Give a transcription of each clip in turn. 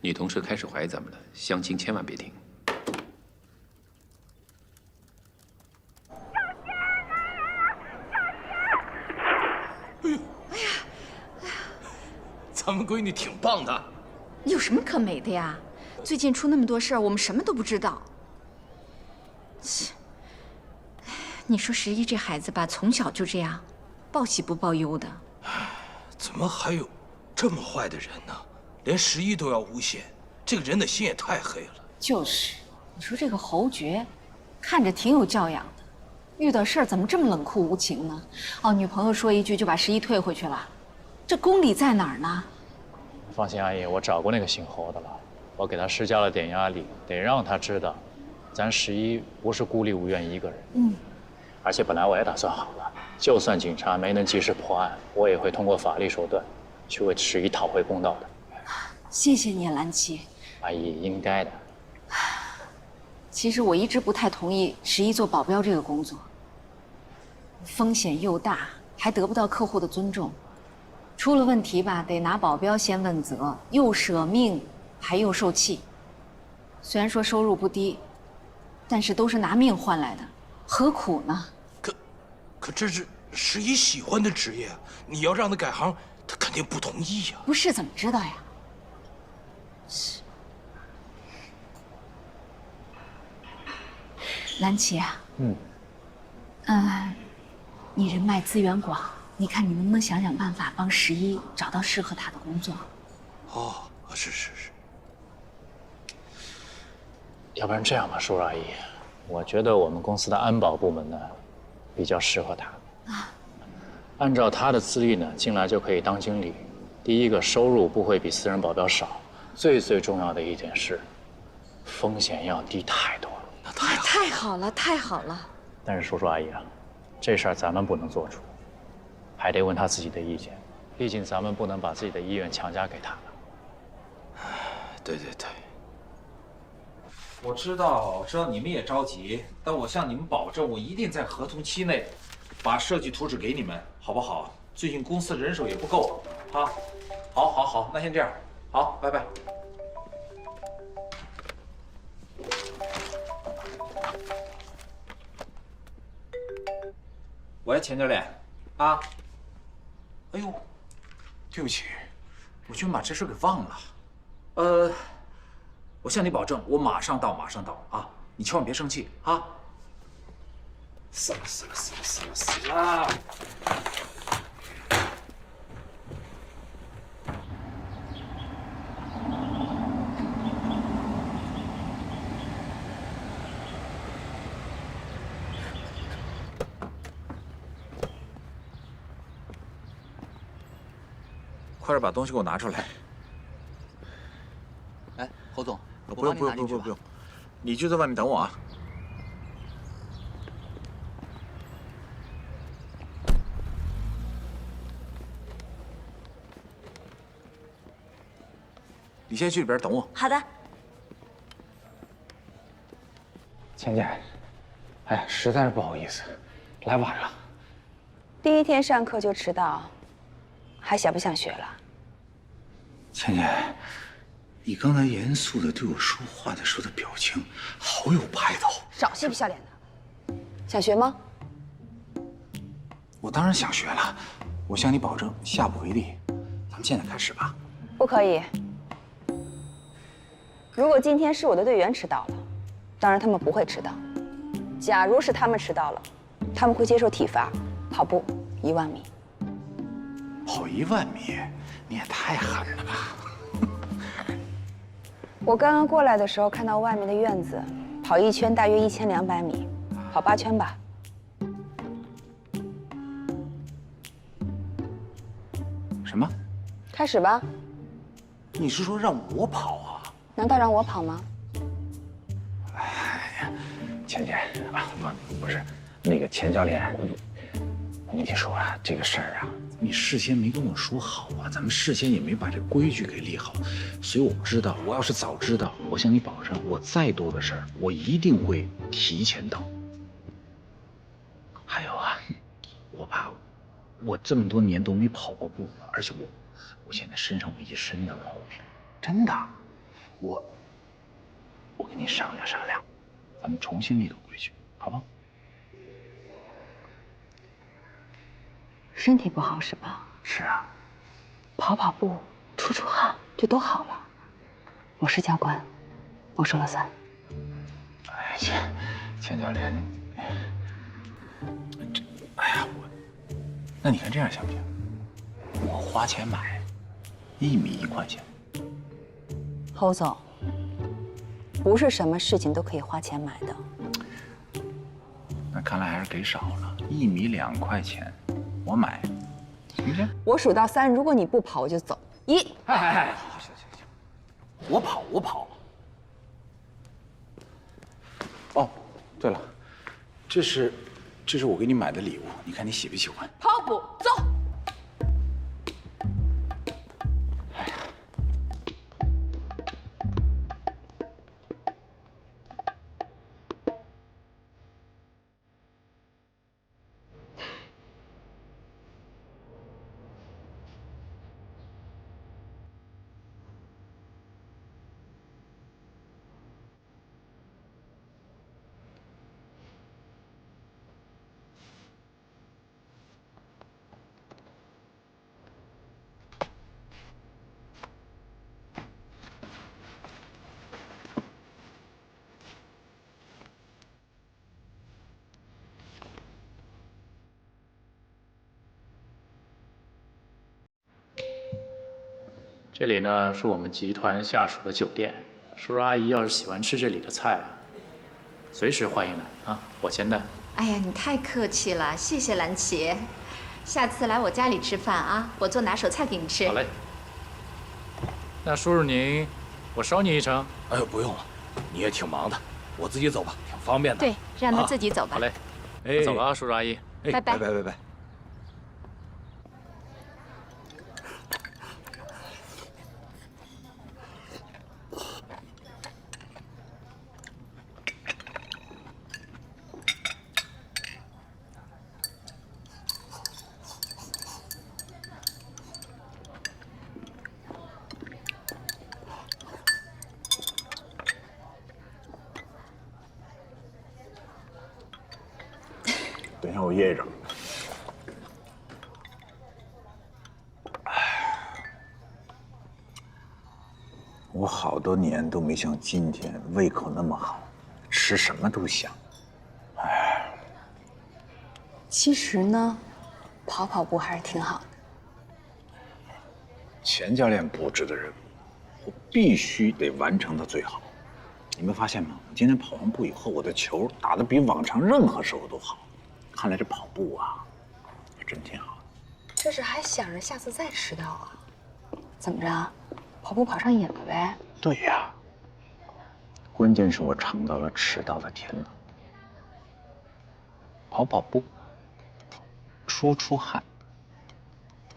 女同事开始怀疑咱们了，相亲千万别听。咱们闺女挺棒的。有什么可美的呀？最近出那么多事儿，我们什么都不知道。切，你说11这孩子吧，从小就这样，报喜不报忧的。怎么还有这么坏的人呢？连11都要诬陷，这个人的心也太黑了。就是，你说这个侯爵，看着挺有教养的，遇到事儿怎么这么冷酷无情呢？哦，女朋友说一句就把11退回去了，这公理在哪儿呢？放心，阿姨，我找过那个姓侯的了，我给他施加了点压力，得让他知道，咱11不是孤立无援一个人。而且本来我也打算好了，就算警察没能及时破案，我也会通过法律手段，去为11讨回公道的。谢谢你，兰七。阿姨应该的。其实我一直不太同意11做保镖这个工作，风险又大，还得不到客户的尊重。出了问题吧，得拿保镖先问责，又舍命，还又受气。虽然说收入不低，但是都是拿命换来的，何苦呢？可这是11喜欢的职业，你要让他改行，他肯定不同意呀。不是，怎么知道呀？兰琪啊，你人脉资源广，你看你能不能想想办法帮11找到适合他的工作？哦，是。要不然这样吧，叔叔阿姨，我觉得我们公司的安保部门呢，比较适合他。按照他的资历呢，进来就可以当经理。第一个，收入不会比私人保镖少。最重要的一点是，风险要低太多了。那太好了。太好了！但是叔叔阿姨啊，这事儿咱们不能做主，还得问他自己的意见。毕竟咱们不能把自己的意愿强加给他了。对。我知道你们也着急，但我向你们保证，我一定在合同期内把设计图纸给你们，好不好？最近公司人手也不够啊。好，那先这样，好，拜拜。喂，钱教练，啊，哎呦，对不起，我居然把这事给忘了。我向你保证，我马上到啊！你千万别生气啊！死了！快点把东西给我拿出来。哎，侯总，不用，你就在外面等我啊。你先去里边等我。好的。倩倩，哎呀，实在是不好意思，来晚了。第一天上课就迟到，还想不想学了？倩倩，你刚才严肃的对我说话的时候的表情，好有派头。少嬉皮笑脸的。想学吗？我当然想学了，我向你保证，下不为例。咱们现在开始吧。不可以。如果今天是我的队员迟到了，当然他们不会迟到。假如是他们迟到了，他们会接受体罚，跑步1万米。跑1万米，你也太狠了吧！我刚刚过来的时候看到外面的院子，跑1圈大约1200米，跑8圈吧。什么？开始吧。你是说让我跑啊？难道让我跑吗？哎呀，倩倩啊，不是，那个钱教练，你听说啊，这个事儿啊，你事先没跟我说好啊，咱们事先也没把这规矩给立好，所以我不知道。我要是早知道，我向你保证，我再多的事儿，我一定会提前到。还有啊，我这么多年都没跑过步，而且我现在身上有一身的毛病，真的。我跟你商量商量，咱们重新立个规矩，好不好？身体不好是吧？是啊。跑跑步、出出汗就都好了。我是教官，我说了算。哎，钱教练，哎呀，那你看这样行不行？我花钱买，1米1块钱。侯总，不是什么事情都可以花钱买的。那看来还是给少了，1米2块钱，我买，行不行？我数到3，如果你不跑，我就走。1，哎，行，我跑。哦，对了，这是我给你买的礼物，你看你喜不喜欢？跑步，走。这里呢是我们集团下属的酒店，叔叔阿姨要是喜欢吃这里的菜，随时欢迎来啊，我先带。哎呀，你太客气了，谢谢蓝琪。下次来我家里吃饭啊，我做拿手菜给你吃。好嘞。那叔叔您，我捎你一程。哎呦，不用了，你也挺忙的，我自己走吧，挺方便的。对，让他自己走吧。好嘞，哎，走了啊，叔叔阿姨。拜拜。拜。等一下，我噎着。我好多年都没像今天胃口那么好，吃什么都香。其实呢，跑步还是挺好的。钱教练布置的任务，我必须得完成到最好。你没发现吗？我今天跑完步以后，我的球打得比往常任何时候都好。看来这跑步啊，真挺好。这是还想着下次再迟到啊？怎么着，跑步跑上瘾了呗？对呀，关键是我尝到了迟到的甜头。跑步，出出汗，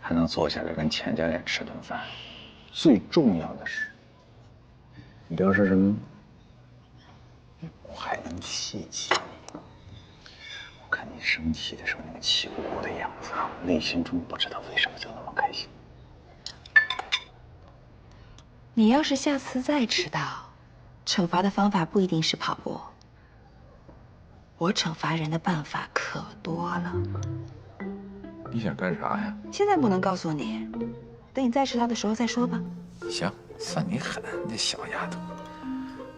还能坐下来跟钱教练吃顿饭。最重要的是，你知道是什么吗？我还能气气你。我看你生气的时候那个气鼓鼓的样子啊，内心中不知道为什么就那么开心。你要是下次再迟到，惩罚的方法不一定是跑步。我惩罚人的办法可多了。你想干啥呀？现在不能告诉你，等你再迟到的时候再说吧。行，算你狠，你这小丫头。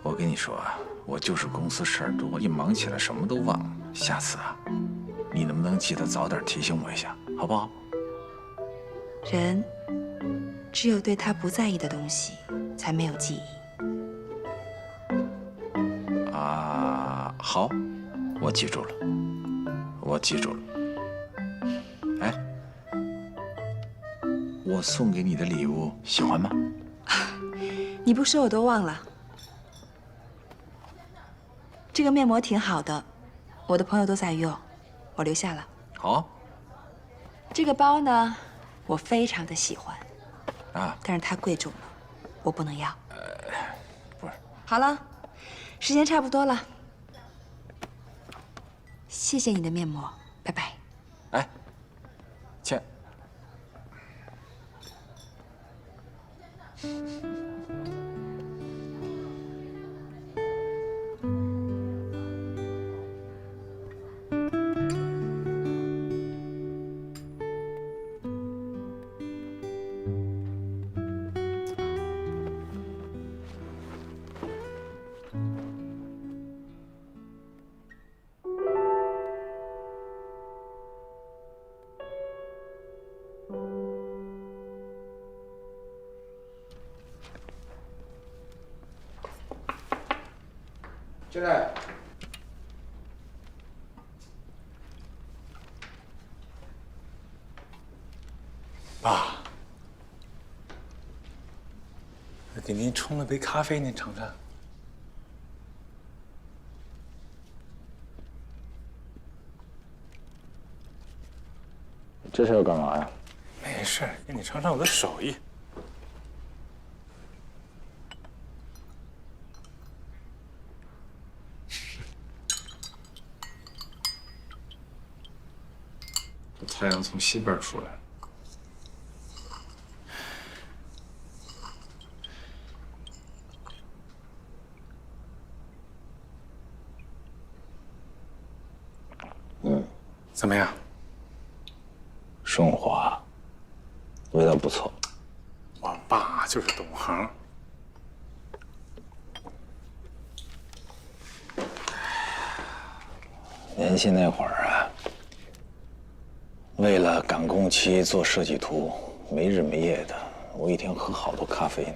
我跟你说啊，我就是公司事儿多，一忙起来什么都忘了。下次啊，你能不能记得早点提醒我一下，好不好？人只有对他不在意的东西，才没有记忆。啊，好，我记住了，我记住了。哎，我送给你的礼物喜欢吗？你不说我都忘了。这个面膜挺好的，我的朋友都在用，我留下了。好。这个包呢，我非常的喜欢，啊，但是它贵重了，我不能要。不是。好了，时间差不多了，谢谢你的面膜，拜拜。哎，倩。进来。爸，我给您冲了杯咖啡，您尝尝。这是要干嘛呀？没事，给你尝尝我的手艺。太阳从西边出来了。怎么样？顺滑，味道不错。我爸就是懂行。年轻那会儿啊，为了赶工期做设计图，没日没夜的，我一天喝好多咖啡呢。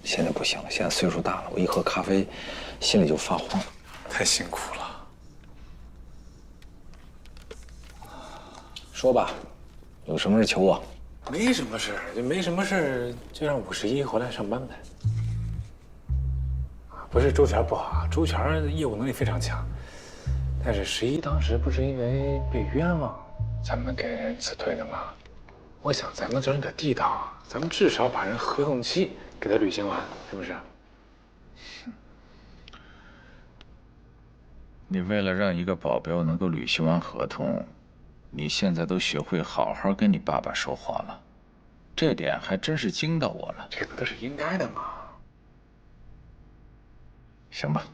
现在不行了，现在岁数大了，我一喝咖啡，心里就发慌。太辛苦了。说吧，有什么事求我。没什么事儿，就没什么事儿，就让51回来上班呗。不是周全不好，周全业务能力非常强，但是11当时不是因为被冤枉，咱们给人辞退的吗？我想咱们这人得地道，咱们至少把人合同期给他履行完，是不是？你为了让一个保镖能够履行完合同，你现在都学会好好跟你爸爸说话了，这点还真是惊到我了。这不都是应该的吗？行吧，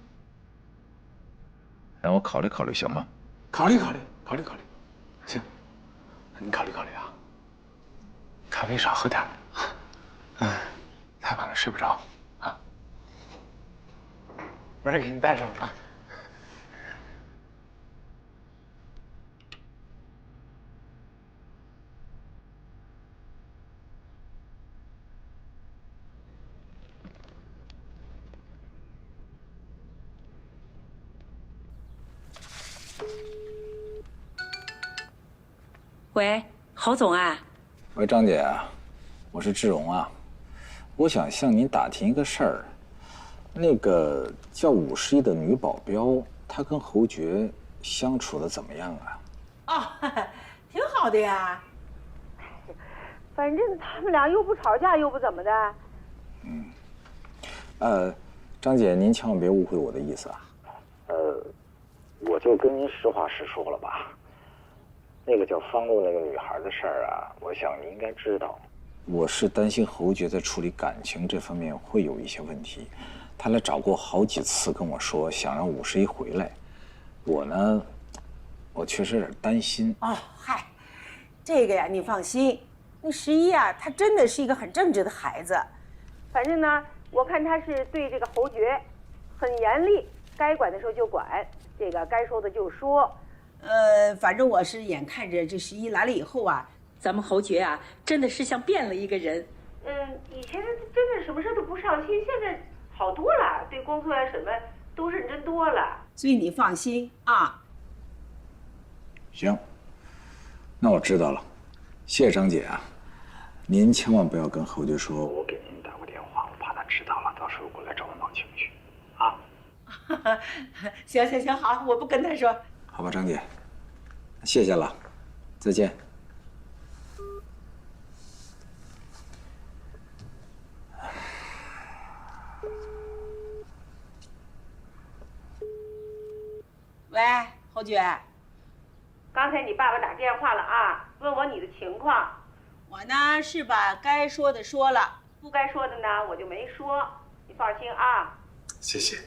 让我考虑考虑，行吗？考虑。行，你考虑啊。咖啡少喝点。太晚了睡不着啊。门给你带上啊。喂，侯总啊。喂，张姐啊，我是志荣啊，我想向您打听一个事儿。那个叫51的女保镖，她跟侯爵相处的怎么样啊？哦，挺好的呀。反正他们俩又不吵架，又不怎么的。张姐，您千万别误会我的意思啊。我就跟您实话实说了吧。那个叫方露那个女孩的事儿啊，我想你应该知道。我是担心侯爵在处理感情这方面会有一些问题，他来找过好几次跟我说想让51回来。我呢，我确实有点担心。哦，嗨，这个呀，你放心，那11啊，他真的是一个很正直的孩子。反正呢，我看他是对这个侯爵很严厉，该管的时候就管，这个该说的就说。反正我是眼看着这11来了以后啊，咱们侯爵啊，真的是像变了一个人。以前真的什么事都不上心，现在好多了，对工作呀什么都认真多了。所以你放心啊。行，那我知道了，谢谢张姐啊。您千万不要跟侯爵说我给您打过电话，我怕他知道了，到时候过来找我闹情绪啊。行，好，我不跟他说。好吧，张姐，谢谢了，再见。喂，侯爵，刚才你爸爸打电话了啊，问我你的情况。我呢是把该说的说了，不该说的呢我就没说，你放心啊。谢谢。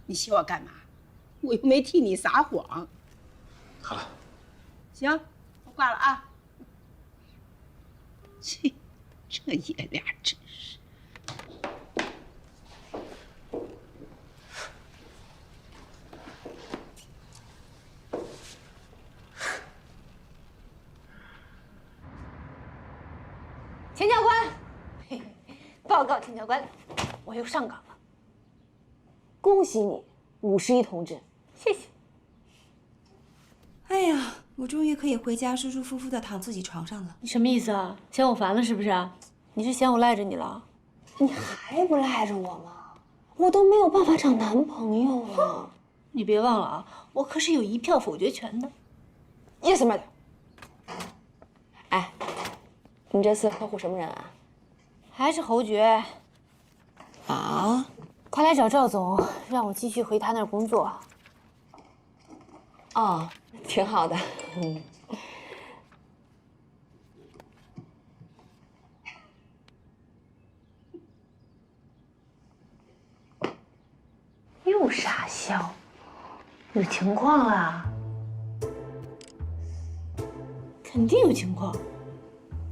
你谢我干嘛？我又没替你撒谎。好了，行，我挂了啊。切，这爷俩真是。钱教官，报告钱教官，我又上岗了。恭喜你， ，51同志。谢谢。哎呀，我终于可以回家舒舒服服的躺自己床上了。你什么意思啊？嫌我烦了是不是？你是嫌我赖着你了？你还不赖着我吗？我都没有办法找男朋友了。你别忘了啊，我可是有1票否决权的。Yes, madam。哎，你这次客户什么人啊？还是侯爵。啊？快来找赵总，让我继续回他那儿工作。哦，挺好的。又傻笑，有情况啦？肯定有情况，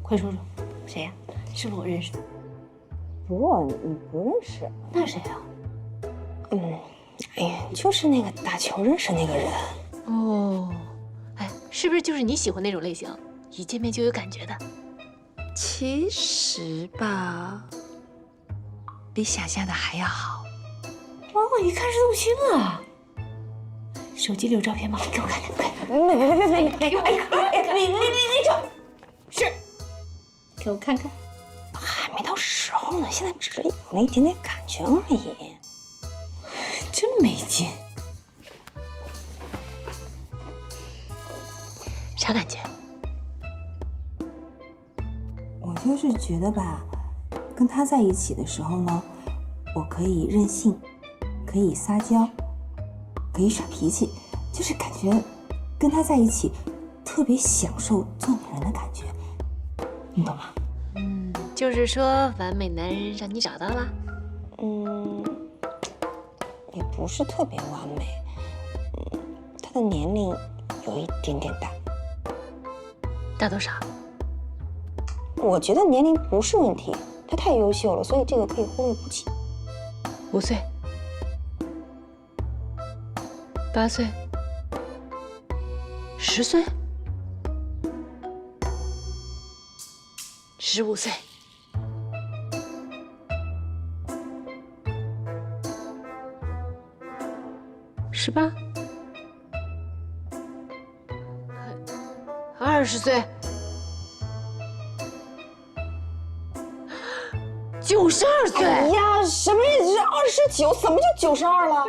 快说说，谁呀？是不是我认识的？不，你不认识。那谁啊？哎呀，就是那个打球认识那个人。哦，哎，是不是就是你喜欢那种类型，一见面就有感觉的？其实吧，比想象的还要好。哇，一看是动心了。手机里有照片吗？给我看看，快！别！你这是，给我看看。还没到时候呢，现在只是有了一点点感觉而已。真没劲。啥感觉？我就是觉得吧，跟他在一起的时候呢，我可以任性，可以撒娇，可以耍脾气，就是感觉跟他在一起特别享受做女人的感觉，你懂吗？就是说完美男人让你找到了？也不是特别完美。他的年龄有一点点大。大多少？我觉得年龄不是问题，他太优秀了，所以这个可以忽略不计。5岁、8岁、10岁、15岁。18、20岁、92岁。哎呀，什么意思？29？怎么就92了？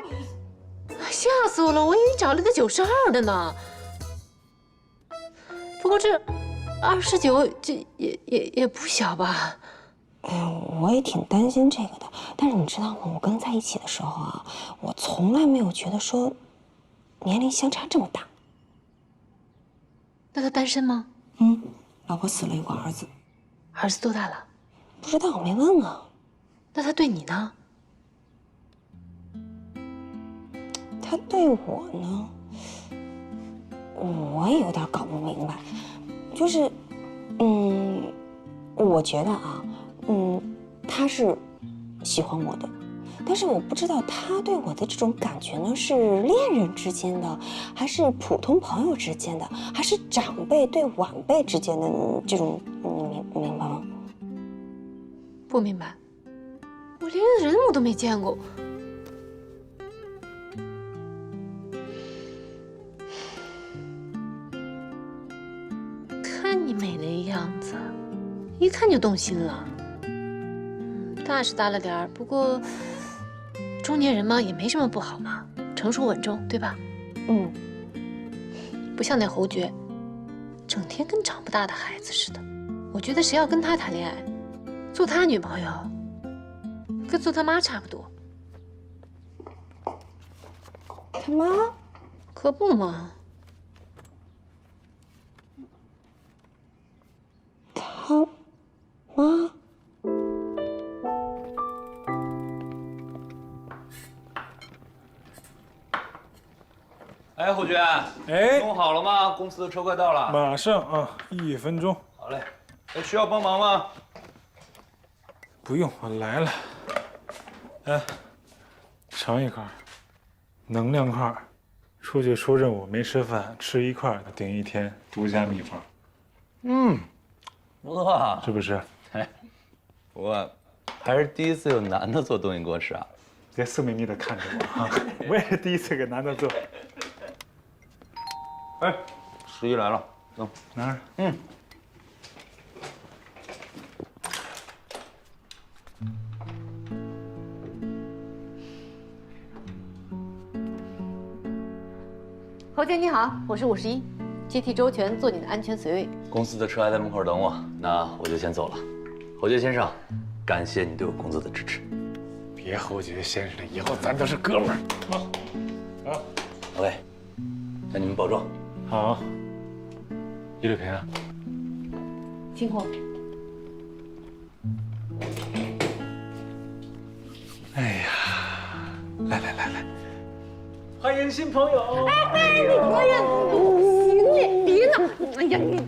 吓死我了！我以为你找了个92的呢。不过这29，这也不小吧？哎呀，我也挺担心这个的。但是你知道吗？我跟他在一起的时候啊，我从来没有觉得说年龄相差这么大。那他单身吗？老婆死了，有个儿子。儿子多大了？不知道，我没问啊。那他对你呢？他对我呢，我也有点搞不明白。就是，我觉得啊，他是喜欢我的，但是我不知道他对我的这种感觉呢，是恋人之间的，还是普通朋友之间的，还是长辈对晚辈之间的这种，你明白吗？不明白，我连人我都没见过。看你美那样子，一看就动心了。大是大了点儿，不过中年人嘛，也没什么不好嘛，成熟稳重，对吧？不像那侯爵，整天跟长不大的孩子似的。我觉得谁要跟他谈恋爱，做他女朋友，跟做他妈差不多。他妈？可不嘛。他妈？哎，侯爵，哎，弄好了吗？公司的车快到了，马上啊，1分钟。好嘞。哎，需要帮忙吗？不用，我来了。哎，尝一块，能量块，出去出任务没吃饭，吃一块顶1天，独家秘方。哇，是不是？哎，我还是第一次有男的做东西给我吃啊。别色眯眯的看着我啊！我也是第一次给男的做。哎，十一来了，走，拿着。嗯。侯姐你好，我是51，接替周全做你的安全随位。公司的车还在门口等我，那我就先走了。侯爵先生，感谢你对我工作的支持。别侯爵先生了，以后咱都是哥们儿。好，OK，那你们保重。好，一路平安。辛苦。哎呀，来，欢迎新朋友。哎，你可以，行你别闹，哎呀你，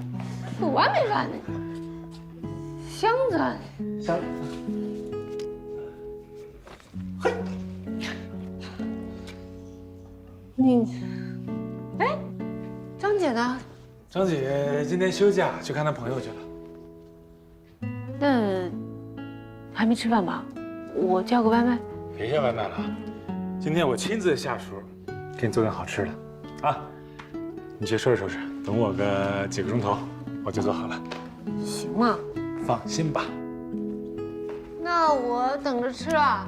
有完没完呢？箱子，箱子。你，哎，张姐呢？张姐今天休假，去看她朋友去了。那还没吃饭吧？我叫个外卖。别叫外卖了，今天我亲自下厨，给你做点好吃的，啊！你去收拾收拾，等我个几个钟头，我就做好了。行啊，放心吧。那我等着吃啊。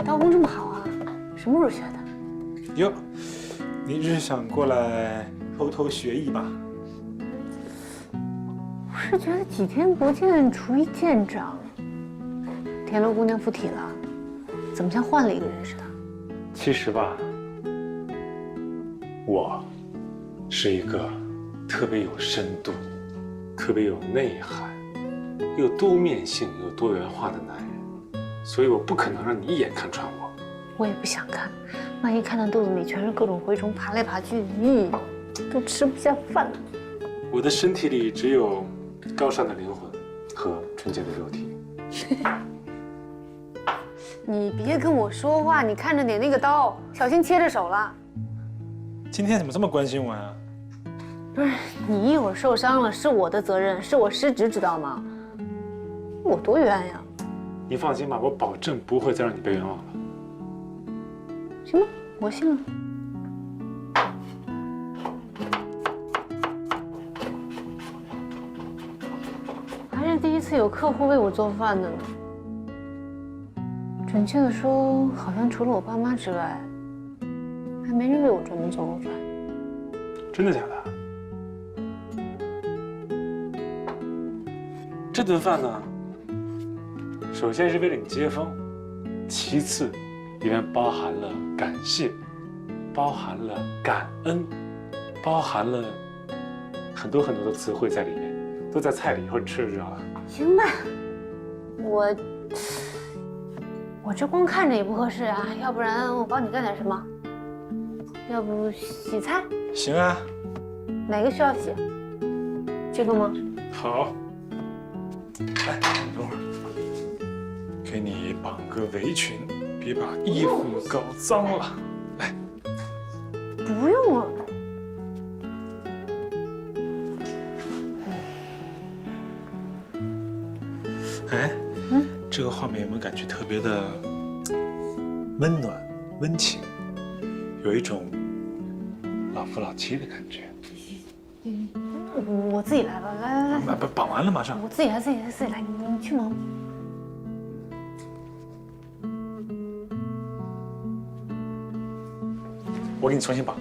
刀工这么好啊？什么时候学的？哟，你是想过来偷偷学艺吧？我是觉得几天不见，厨艺见长。田螺姑娘附体了，怎么像换了一个人似的？其实吧，我是一个特别有深度、特别有内涵、又多面性又多元化的男人，所以我不可能让你一眼看穿我。我也不想看，万一看到肚子里全是各种蛔虫爬来爬去，都吃不下饭了。我的身体里只有高尚的灵魂和纯洁的肉体。你别跟我说话，你看着点那个刀，小心切着手了。今天怎么这么关心我呀？不是，你一会儿受伤了是我的责任，是我失职，知道吗？我多冤呀！你放心吧，我保证不会再让你被冤枉了。行吧，我信了。还是第一次有客户为我做饭的呢。准确的说，好像除了我爸妈之外，还没人为我专门做过饭。真的假的？这顿饭呢，首先是为了你接风，其次里面包含了感谢，包含了感恩，包含了很多很多的词汇在里面，都在菜里，一会儿吃就知道了。行吧，我这光看着也不合适啊，要不然我帮你干点什么？要不洗菜？行啊。哪个需要洗？这个吗？好。来，等会儿，给你绑个围裙，别把衣服搞脏了。来。不用了。哎，这个画面有没有感觉特别的温暖、温情，有一种老夫老妻的感觉？我自己来吧，来。绑完了马上。我自己来，自己来，你去忙。我给你重新绑。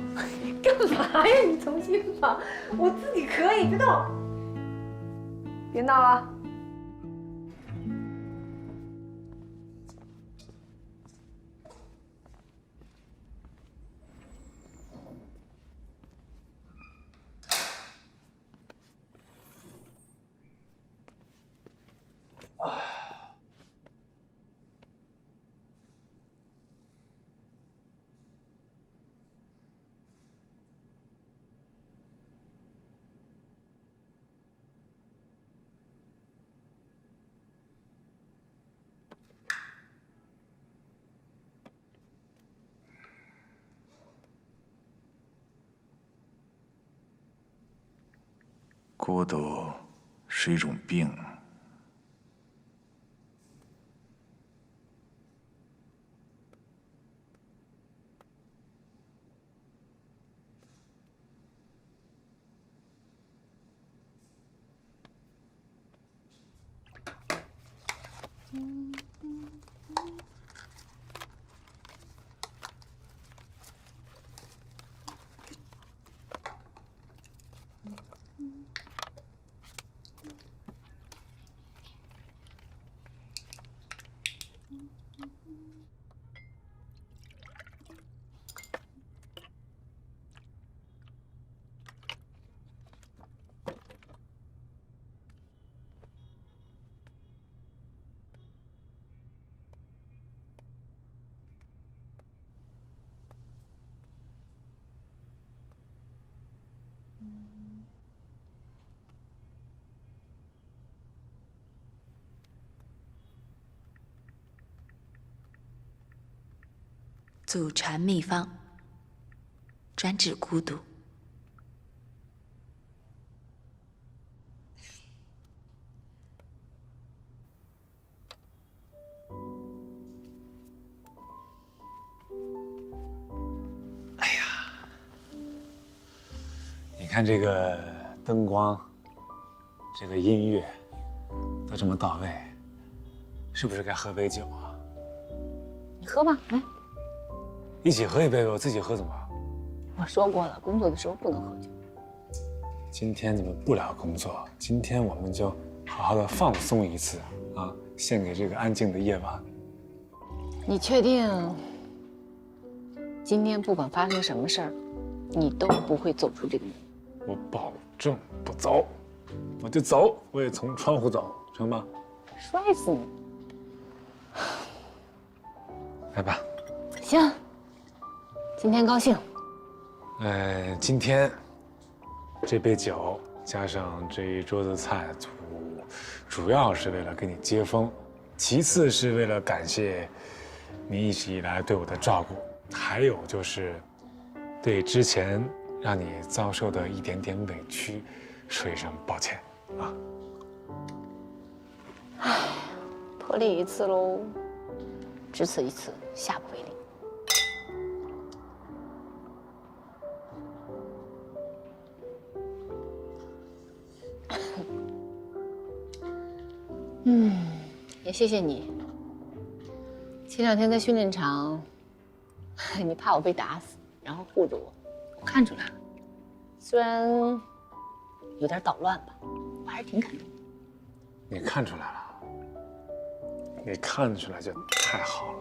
干嘛呀？你重新绑，我自己可以，别动，别闹啊！孤独是一种病。祖传秘方，专治孤独。哎呀，你看这个灯光，这个音乐，都这么到位，是不是该喝杯酒啊？你喝吧，来。一起喝一杯呗，我自己喝怎么？我说过了，工作的时候不能喝酒。今天咱们不聊工作，今天我们就好好的放松一次啊，献给这个安静的夜晚。你确定？今天不管发生什么事儿，你都不会走出这个门？我保证不走，我就走，我也从窗户走，成吗？摔死你！来吧。行。今天高兴。今天这杯酒加上这一桌子菜，主要是为了给你接风，其次是为了感谢你一直以来对我的照顾，还有就是对之前让你遭受的一点点委屈说一声抱歉啊。唉，破例一次喽，只此一次，下不为例。也谢谢你。前2天在训练场，你怕我被打死，然后护着我，我看出来了。虽然有点捣乱吧，我还是挺感动的。你看出来了，你看出来就太好了。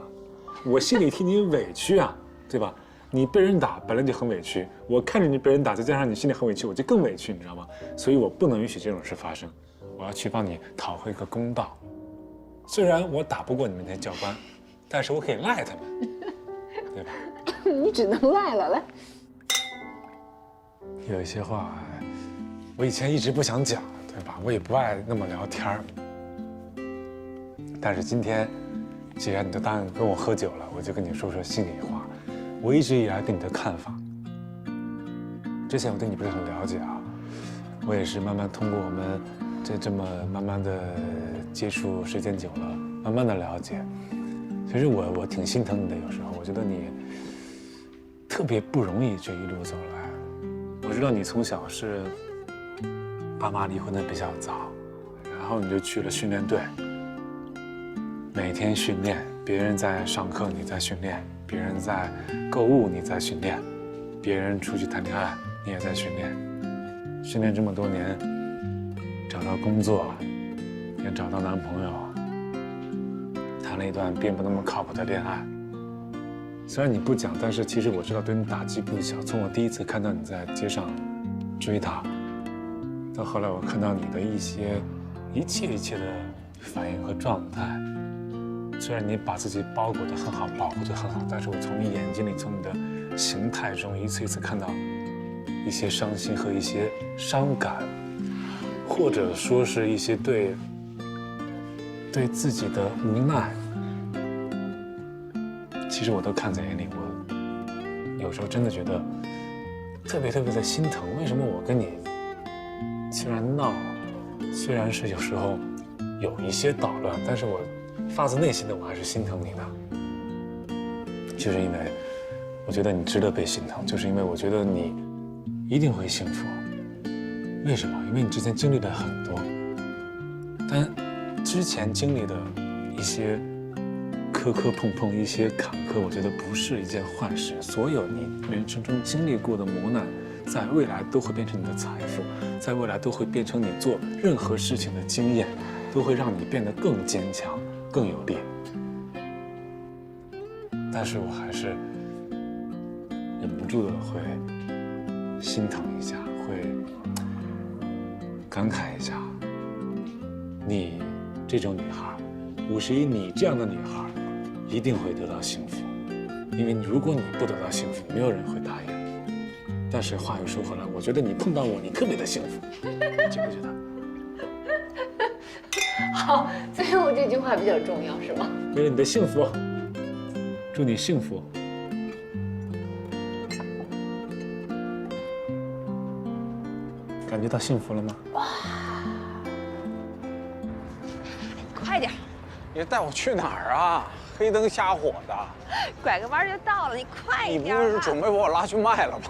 我心里替你委屈啊，对吧？你被人打本来就很委屈，我看着你被人打，再加上你心里很委屈，我就更委屈，你知道吗？所以我不能允许这种事发生，我要去帮你讨回个公道。虽然我打不过你们那些教官，但是我可以赖他们，对吧？你只能赖了，来。有一些话，我以前一直不想讲，对吧？我也不爱那么聊天儿。但是今天，既然你都答应跟我喝酒了，我就跟你说说心里话。我一直以来对你的看法，之前我对你不是很了解啊，我也是慢慢通过我们这么慢慢的接触时间久了，慢慢的了解。其实我挺心疼你的，有时候我觉得你特别不容易这一路走来。我知道你从小是爸妈离婚的比较早，然后你就去了训练队，每天训练，别人在上课你在训练，别人在购物你在训练，别人出去谈恋爱你也在训练。训练这么多年，找到工作，也找到男朋友，谈了一段并不那么靠谱的恋爱。虽然你不讲，但是其实我知道对你打击不小。从我第一次看到你在街上追她，到后来我看到你的一切的反应和状态，虽然你把自己包裹得很好，保护得很好，但是我从你眼睛里，从你的形态中一次一次看到一些伤心和一些伤感，或者说是一些对自己的无奈，其实我都看在眼里。我有时候真的觉得特别的心疼，为什么我跟你虽然闹，虽然是有时候有一些捣乱，但是我发自内心的我还是心疼你的，就是因为我觉得你值得被心疼，就是因为我觉得你一定会幸福。为什么？因为你之前经历了很多，但之前经历的一些磕磕碰碰，一些坎坷，我觉得不是一件坏事。所有你人生中经历过的磨难，在未来都会变成你的财富，在未来都会变成你做任何事情的经验，都会让你变得更坚强、更有力。但是我还是忍不住的会心疼一下，会感慨一下，你这种女孩，51你这样的女孩，一定会得到幸福，因为如果你不得到幸福，没有人会答应。但是话又说回来，我觉得你碰到我，你特别的幸福，觉不觉得？好，最后这句话比较重要，是吗？为了你的幸福，祝你幸福。感觉到幸福了吗？哇！快点！你带我去哪儿啊？黑灯瞎火的。拐个弯就到了，你快一点！你不是准备把我拉去卖了吗？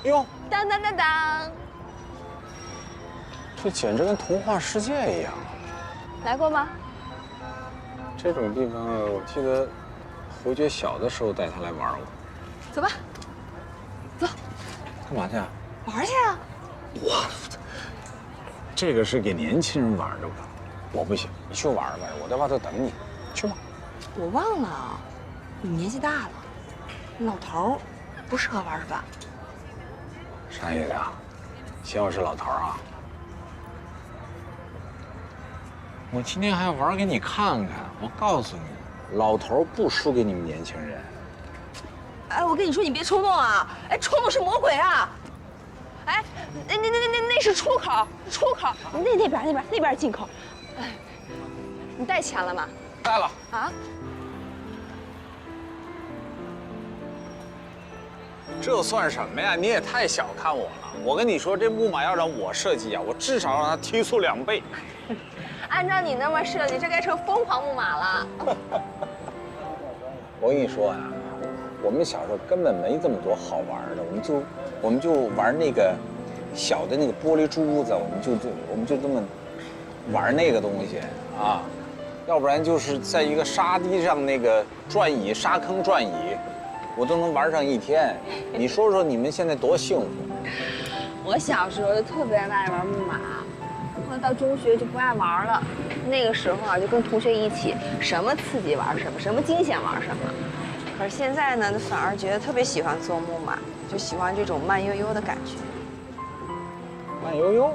哟！当当当当！这简直跟童话世界一样。来过吗？这种地方，我记得侯爵小的时候带他来玩过。走吧，走。干嘛去啊？玩去啊！哇，这个是给年轻人玩的吧？我不行，你去玩吧，我在外头等你。去吧。我忘了，你年纪大了，老头不适合玩是吧？啥意思啊？嫌我是老头啊？我今天还玩给你看看。我告诉你，老头不输给你们年轻人。哎，我跟你说，你别冲动啊！哎，冲动是魔鬼啊！哎，那是出口，出口，那边进口。哎，你带钱了吗？带了。啊？这算什么呀？你也太小看我了。我跟你说，这木马要让我设计啊，我至少让它提速2倍。按照你那么设计，这该成疯狂木马了。我跟你说啊，我们小时候根本没这么多好玩的，我们就玩那个小的那个玻璃珠子，我们就这么玩那个东西啊，要不然就是在一个沙地上那个转椅，沙坑转椅，我都能玩上一天。你说说你们现在多幸福？我小时候就特别爱玩木马，后来到中学就不爱玩了。那个时候啊，就跟同学一起，什么刺激玩什么，什么惊险玩什么。可是现在呢，反而觉得特别喜欢坐木马，就喜欢这种慢悠悠的感觉。慢悠悠？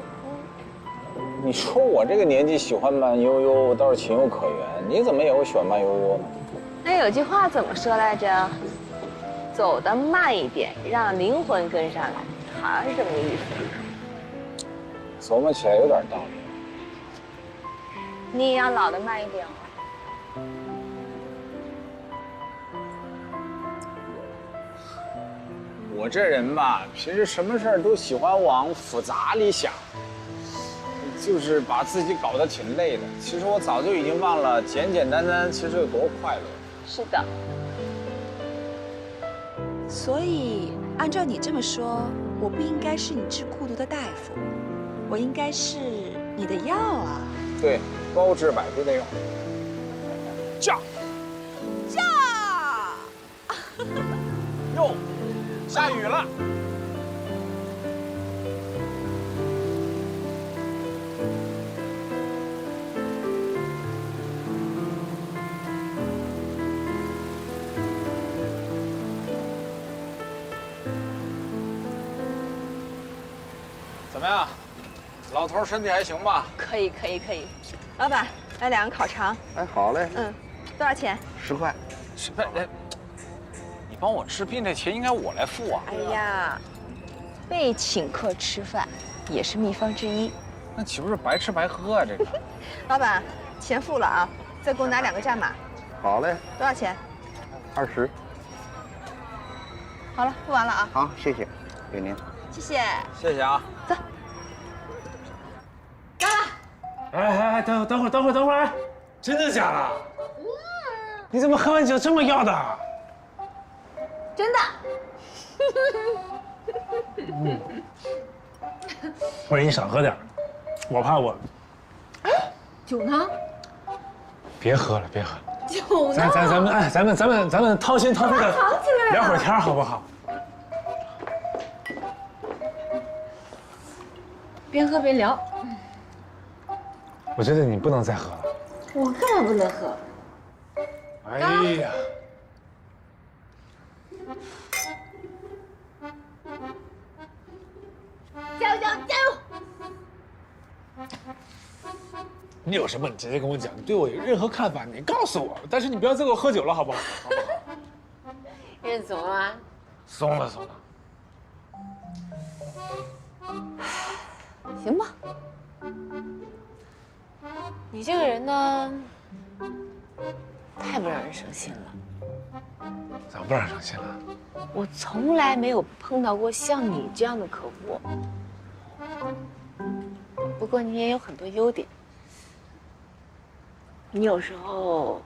你说我这个年纪喜欢慢悠悠，我倒是情有可原。你怎么也会喜欢慢悠悠呢？那有句话怎么说来着？走得慢一点，让灵魂跟上来，好像是这么个意思。琢磨起来有点道理。你也要老得慢一点哦。我这人吧，平时什么事儿都喜欢往复杂里想，就是把自己搞得挺累的。其实我早就已经忘了简简单单其实有多快乐。是的。所以，按照你这么说，我不应该是你治孤独的大夫，我应该是你的药啊。对，包治百病的药。驾！驾！哟，下雨了。怎么样，老头身体还行吧？可以。老板，来2个烤肠。哎，好嘞。多少钱？10块。10块？哎，你帮我治病这钱应该我来付啊。哎呀，被请客吃饭也是秘方之一。那岂不是白吃白喝啊？这个。老板，钱付了啊，再给我拿2个战马。好嘞。多少钱？20。好了，付完了啊。好，谢谢，给您。谢谢。谢谢啊。走。到了。哎，等会儿，真的假的？你怎么喝完酒这么要的？真的。不是你少喝点，我怕我。酒呢？别喝了。酒呢？咱们掏心掏肺的聊会儿天好不好？边喝边聊。我觉得你不能再喝了。我干嘛不能喝？哎呀！加油！你有什么你直接跟我讲，你对我有任何看法你告诉我，但是你不要再给我喝酒了，好不好？认怂了吗？松了。行吧。你这个人呢，太不让人省心了。咋不让人省心了？我从来没有碰到过像你这样的客户。不过你也有很多优点。你有时候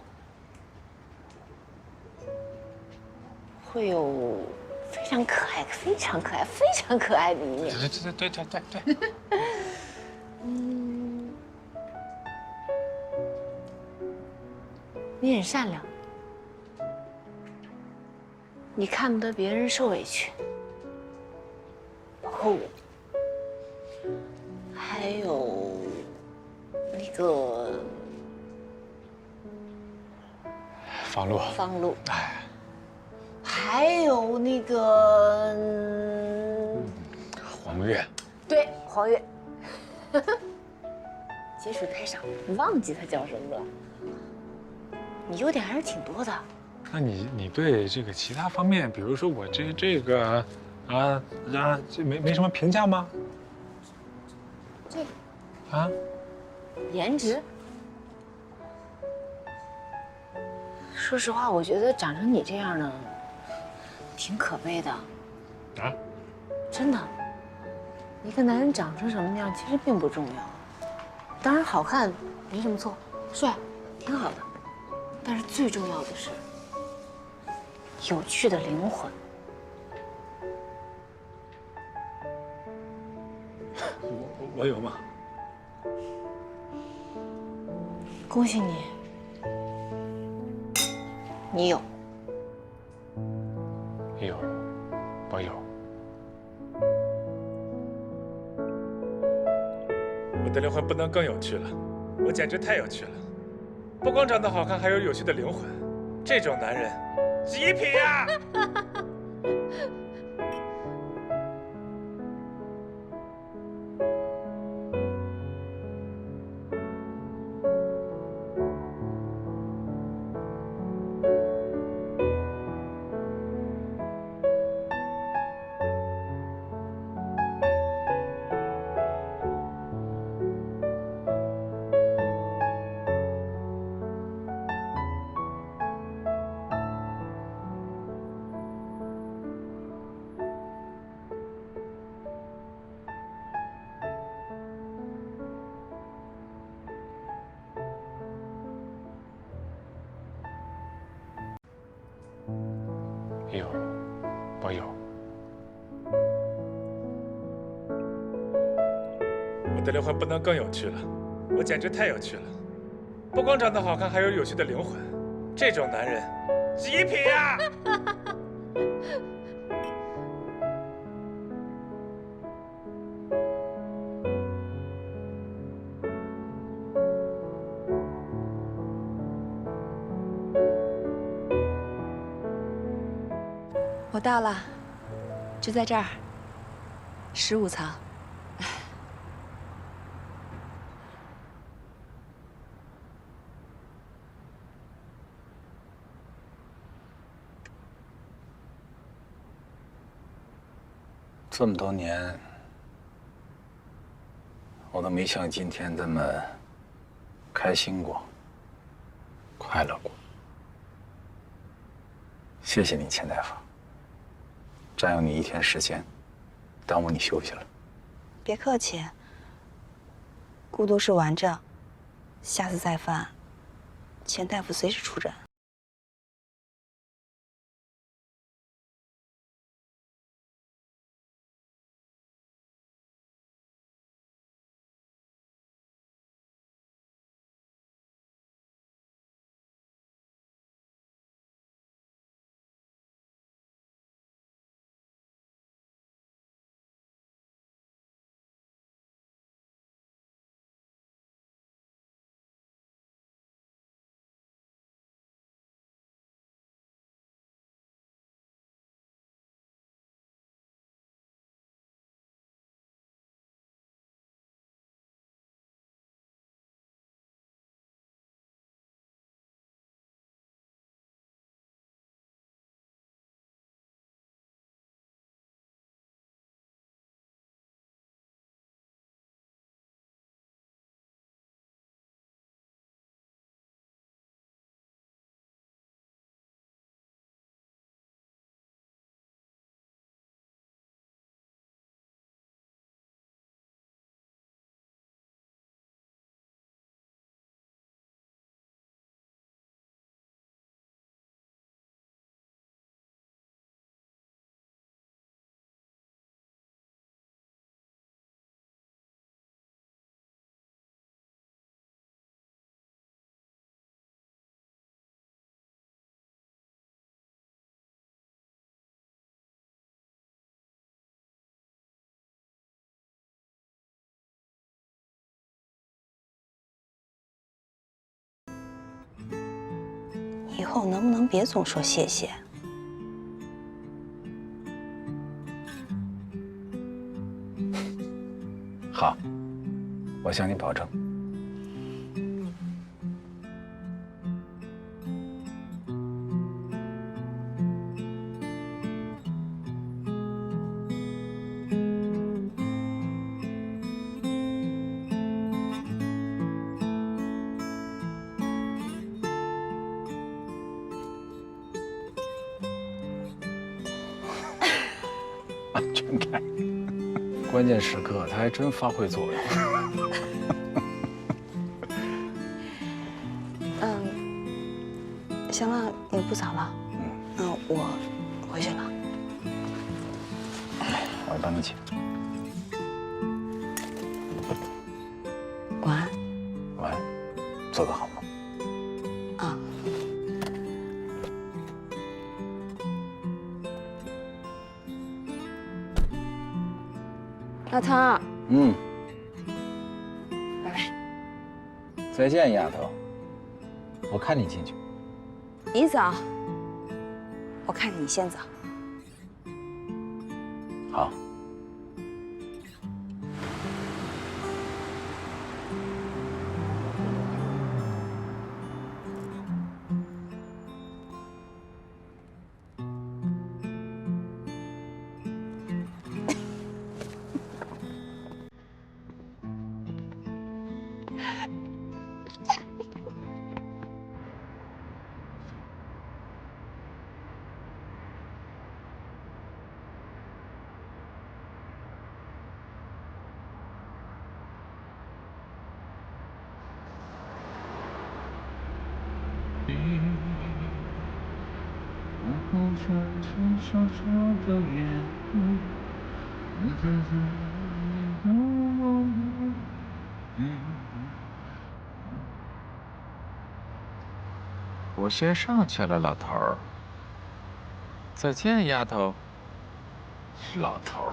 会有非常可爱的一面。对。你很善良，你看不得别人受委屈，包括我，还有那个方路，哎，还有那个黄月，对，黄月，接水太少，忘记他叫什么了。你优点还是挺多的。那你对这个其他方面，比如说我这个这没什么评价吗？这个啊，颜值。说实话，我觉得长成你这样的，挺可悲的。啊？真的，一个男人长成什么样其实并不重要。当然，好看没什么错，帅挺好的。但是最重要的是，有趣的灵魂。我有吗？恭喜你，你有。有，我有。我的灵魂不能更有趣了，我简直太有趣了。不光长得好看，还有有趣的灵魂，这种男人，极品呀！有，我有。我的灵魂不能更有趣了，我简直太有趣了。不光长得好看，还有有趣的灵魂，这种男人，极品呀！我到了，就在这儿，15层。这么多年，我都没像今天这么开心过、快乐过。谢谢你，钱大夫。占用你一天时间，耽误你休息了。别客气，孤独是顽症，下次再犯，钱大夫随时出诊。以后能不能别总说谢谢？好，我向你保证。安全带，关键时刻它还真发挥作用。行了，也不早了，那我回去了。我来帮你请。晚安。晚安，做个好梦。啊。老头。嗯。拜拜。再见，丫头。我看你进去。你走，我看你先走。好。我先上去了，老头儿。再见，丫头。老头儿。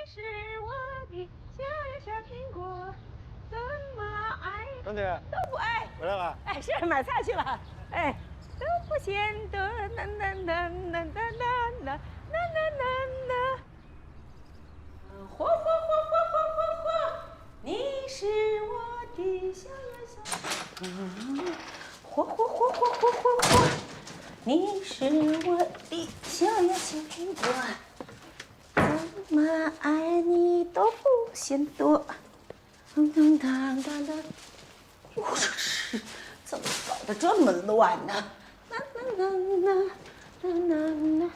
是我的小苹果，怎么爱兄弟都不爱。回来了。哎，是买菜去了。哎，都不显得呐呐呐呐呐呐呐呐，火火火火火火火，你是我的小呀小，火火火火火火火，你是我的小呀我怎么爱你都不嫌多。当当当当当。我说是，怎么搞得这么乱呢？啦啦啦啦啦啦！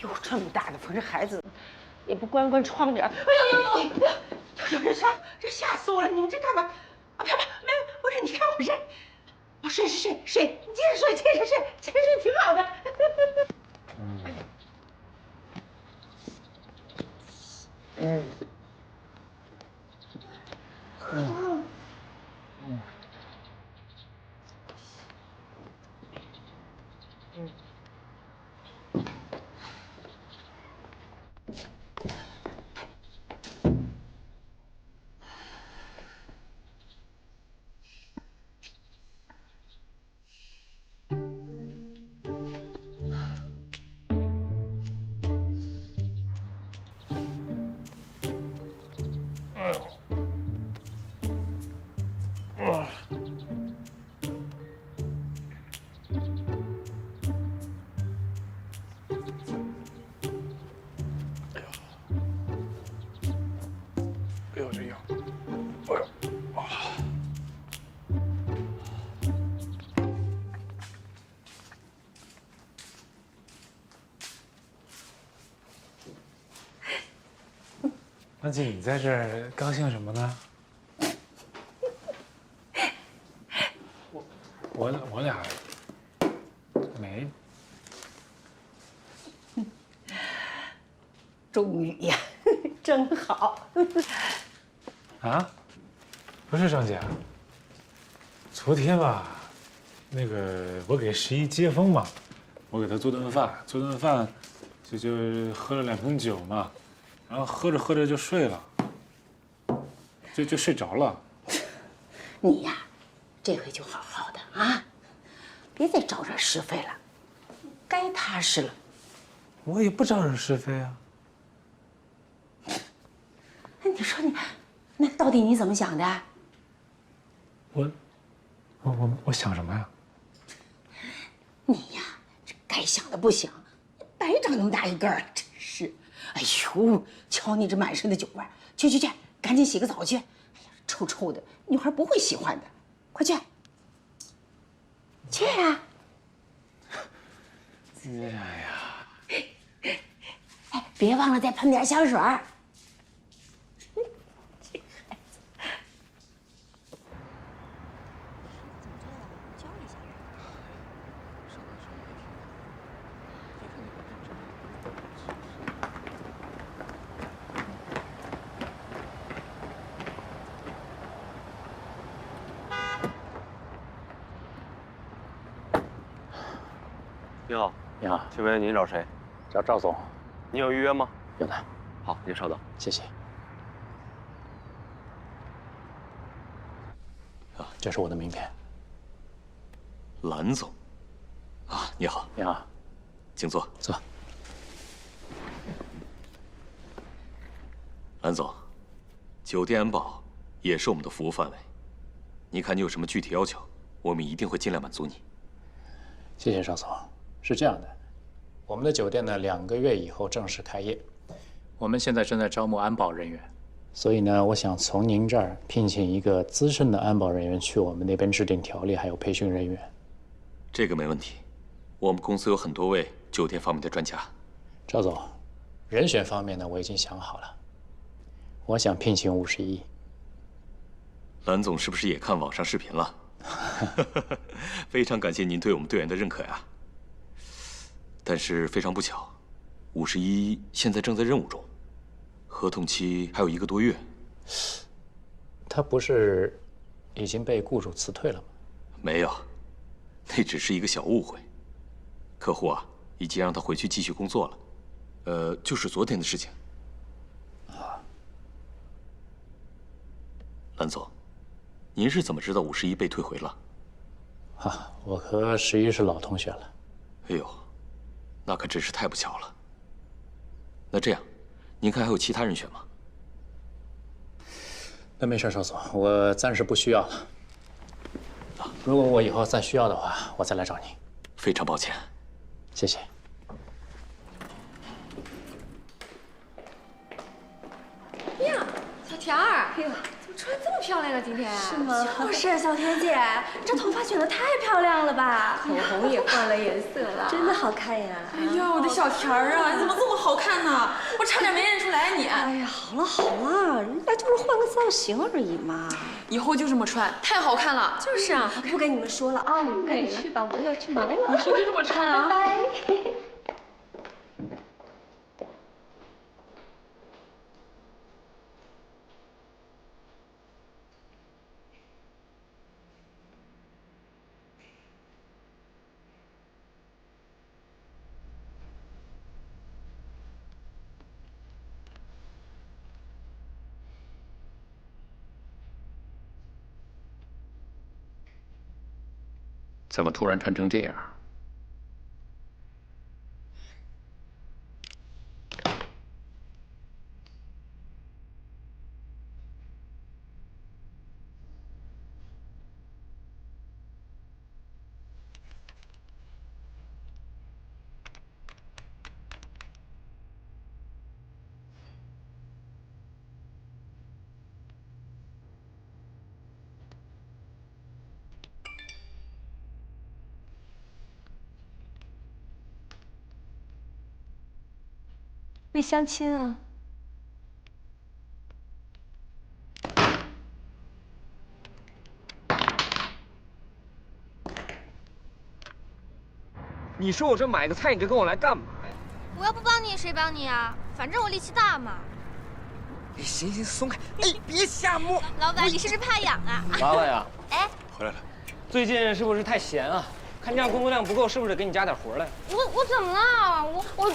哟，这么大的风，这孩子也不关窗帘。哎呦呦呦！有人上，这吓死我了！你们这干嘛？啊，别，不是，你看我这，我睡，你接着睡，挺好的。安琪，你在这儿高兴什么呢？我俩没。终于呀，真好。啊？不是张姐，昨天吧，那个我给11接风嘛，我给她做顿饭，就喝了2瓶酒嘛。然后喝着就睡了，就睡着了。你呀，这回就好好的啊，别再招惹是非了，该踏实了。我也不招惹是非啊。那你说那到底你怎么想的？我想什么呀？你呀，这该想的不想，白长那么大一个儿，真是。哎呦，瞧你这满身的酒味儿，去，赶紧洗个澡去。哎呀，臭臭的，女孩不会喜欢的，快去。去呀！哎呀，哎，别忘了再喷点香水儿。你好，你好，请问您找谁？找赵总。你有预约吗？有的。好，您稍等。谢谢。啊，这是我的名片。蓝总，啊，你好。你好，请坐。坐。蓝总，酒店安保也是我们的服务范围。你看你有什么具体要求，我们一定会尽量满足你。谢谢邵总。是这样的，我们的酒店呢2个月以后正式开业，我们现在正在招募安保人员，所以呢，我想从您这儿聘请一个资深的安保人员去我们那边制定条例，还有培训人员。这个没问题，我们公司有很多位酒店方面的专家。赵总，人选方面呢，我已经想好了，我想聘请51。蓝总是不是也看网上视频了？非常感谢您对我们队员的认可呀。但是非常不巧，51现在正在任务中，合同期还有1个多月。他不是已经被雇主辞退了吗？没有，那只是一个小误会。客户啊，已经让他回去继续工作了。就是昨天的事情。啊，蓝总，您是怎么知道51被退回了？啊，我和11是老同学了。哎呦，那可真是太不巧了。那这样，您看还有其他人选吗？那没事，邵总，我暂时不需要了。如果我以后再需要的话，我再来找您。非常抱歉，谢谢。哎呦，怎么穿这么漂亮啊？今天是吗？就是小田姐，这头发卷得太漂亮了吧？口红也换了颜色了，真的好看呀！哎呀，我的小田儿啊，你怎么这么好看呢？我差点没认出来你。哎呀，好了好了，人家就是换个造型而已嘛。以后就这么穿，太好看了。就是啊，不跟你们说了啊，你们赶紧去吧，我要去忙了。以后就这么穿啊。拜拜。怎么突然穿成这样？没相亲啊？你说我这买个菜，你这跟我来干嘛呀？我要不帮你，谁帮你啊？反正我力气大嘛。哎，行行，松开！哎，别瞎摸。老板，你是不是怕痒啊？麻烦呀。哎，回来了。最近是不是太闲啊？看这样工作量不够，是不是给你加点活来？我怎么了？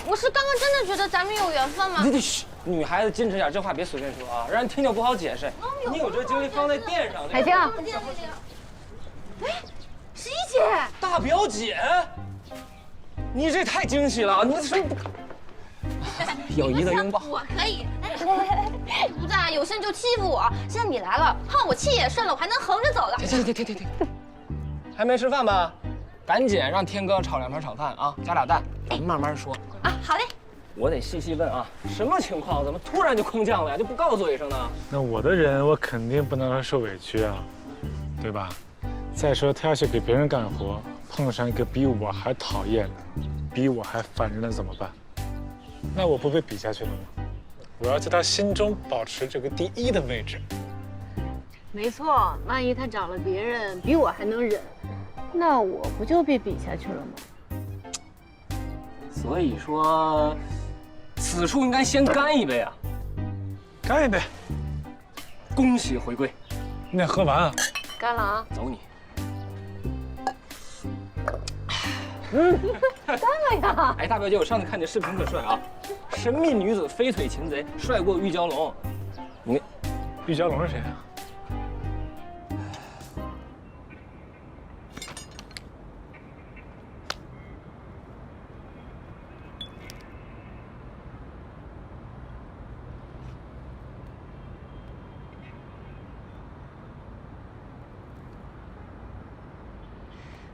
我是刚刚真的觉得咱们有缘分吗？你得嘘，女孩子矜持点，这话别随便说啊，让人听着不好解释。你有这精力放在店上。海清。哎，十一姐。大表姐，你这太惊喜了，你这什么？友谊的拥抱。我可以。不在，有心就欺负我。现在你来了，耗我气也顺了，我还能横着走了。停！还没吃饭吧？赶紧让天哥炒2盘炒饭啊，加俩蛋，咱们慢慢说啊。好嘞。我得细细问啊，什么情况？怎么突然就空降了呀？就不告诉我一声呢？那我的人，我肯定不能让他受委屈啊，对吧？再说他要是给别人干活，碰上一个比我还讨厌的，比我还烦人的怎么办？那我不被比下去了吗？我要在他心中保持这个第一的位置。没错，万一他找了别人比我还能忍，那我不就被比下去了吗？所以说，此处应该先干一杯啊！干一杯！恭喜回归！你得喝完啊！干了啊！走你！干了呀！哎，大表姐，我上次看你视频可帅啊！神秘女子飞腿擒贼，帅过玉娇龙。你，玉娇龙是谁啊？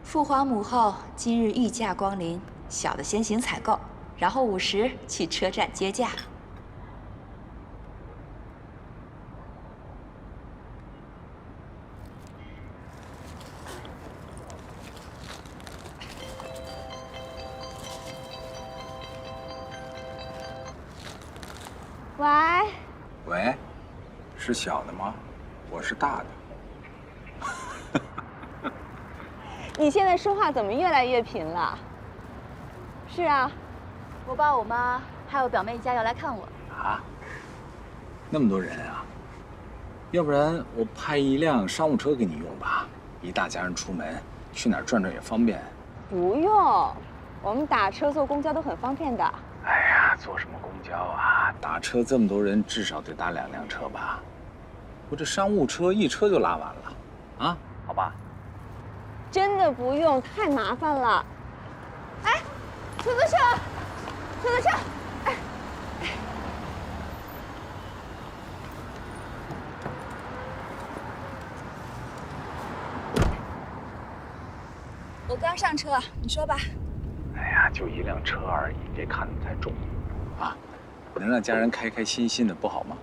父皇母后今日御驾光临，小的先行采购，然后5时去车站接驾。喂。喂，是小的吗？我是大的。你现在说话怎么越来越贫了？是啊，我爸、我妈还有表妹一家要来看我。啊？那么多人啊？要不然我派一辆商务车给你用吧，一大家人出门，去哪儿转转也方便。不用，我们打车、坐公交都很方便的。哎呀，坐什么公交啊？打车这么多人，至少得打2辆车吧？我这商务车一车就拉完了，啊？好吧。真的不用，太麻烦了。哎，出租车，出租车，哎，我刚上车，你说吧。哎呀，就1辆车而已，别看得太重，啊，能让家人开开心心的不好吗？